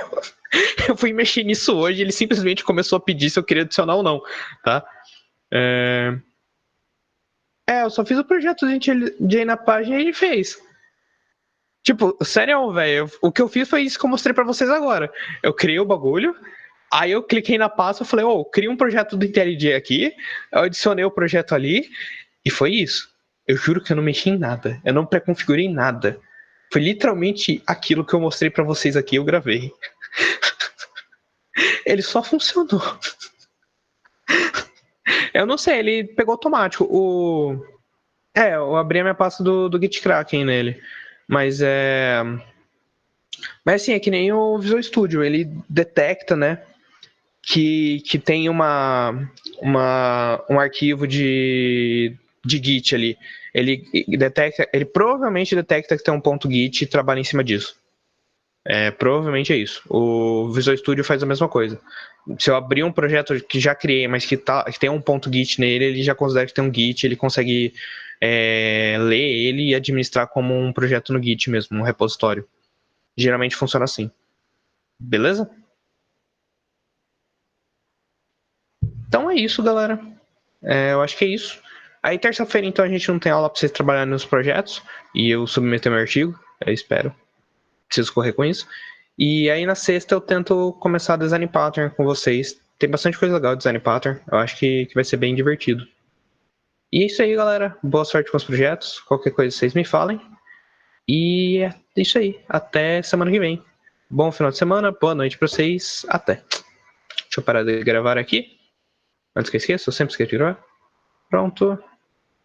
Eu fui mexer nisso hoje, ele simplesmente começou a pedir se eu queria adicionar ou não, tá? Eu só fiz o projeto de ir na página e ele fez. Tipo, sério, velho, o que eu fiz foi isso que eu mostrei pra vocês agora. Eu criei o bagulho, aí eu cliquei na pasta e falei, cria um projeto do IntelliJ aqui, eu adicionei o projeto ali, e foi isso. Eu juro que eu não mexi em nada, eu não pré-configurei nada. Foi literalmente aquilo que eu mostrei pra vocês aqui, eu gravei. Ele só funcionou. Eu não sei, ele pegou automático. Eu abri a minha pasta do GitKraken nele. Mas assim, é que nem o Visual Studio, ele detecta, né, que tem um arquivo de Git ali. Ele provavelmente detecta que tem um ponto Git e trabalha em cima disso. Provavelmente é isso. O Visual Studio faz a mesma coisa. Se eu abrir um projeto que já criei, mas que tem um ponto Git nele, ele já considera que tem um Git, ele consegue ler ele e administrar como um projeto no Git mesmo, um repositório. Geralmente funciona assim. Beleza? Então é isso, galera. Eu acho que é isso. Aí terça-feira, então, a gente não tem aula pra vocês trabalharem nos projetos. E eu submeter meu artigo. Eu espero. Preciso correr com isso. E aí na sexta eu tento começar a design pattern com vocês. Tem bastante coisa legal de design pattern. Eu acho que vai ser bem divertido. E é isso aí, galera. Boa sorte com os projetos. Qualquer coisa vocês me falem. E é isso aí. Até semana que vem. Bom final de semana. Boa noite pra vocês. Até. Deixa eu parar de gravar aqui. Antes que eu esqueça, eu sempre esqueço de gravar. Pronto.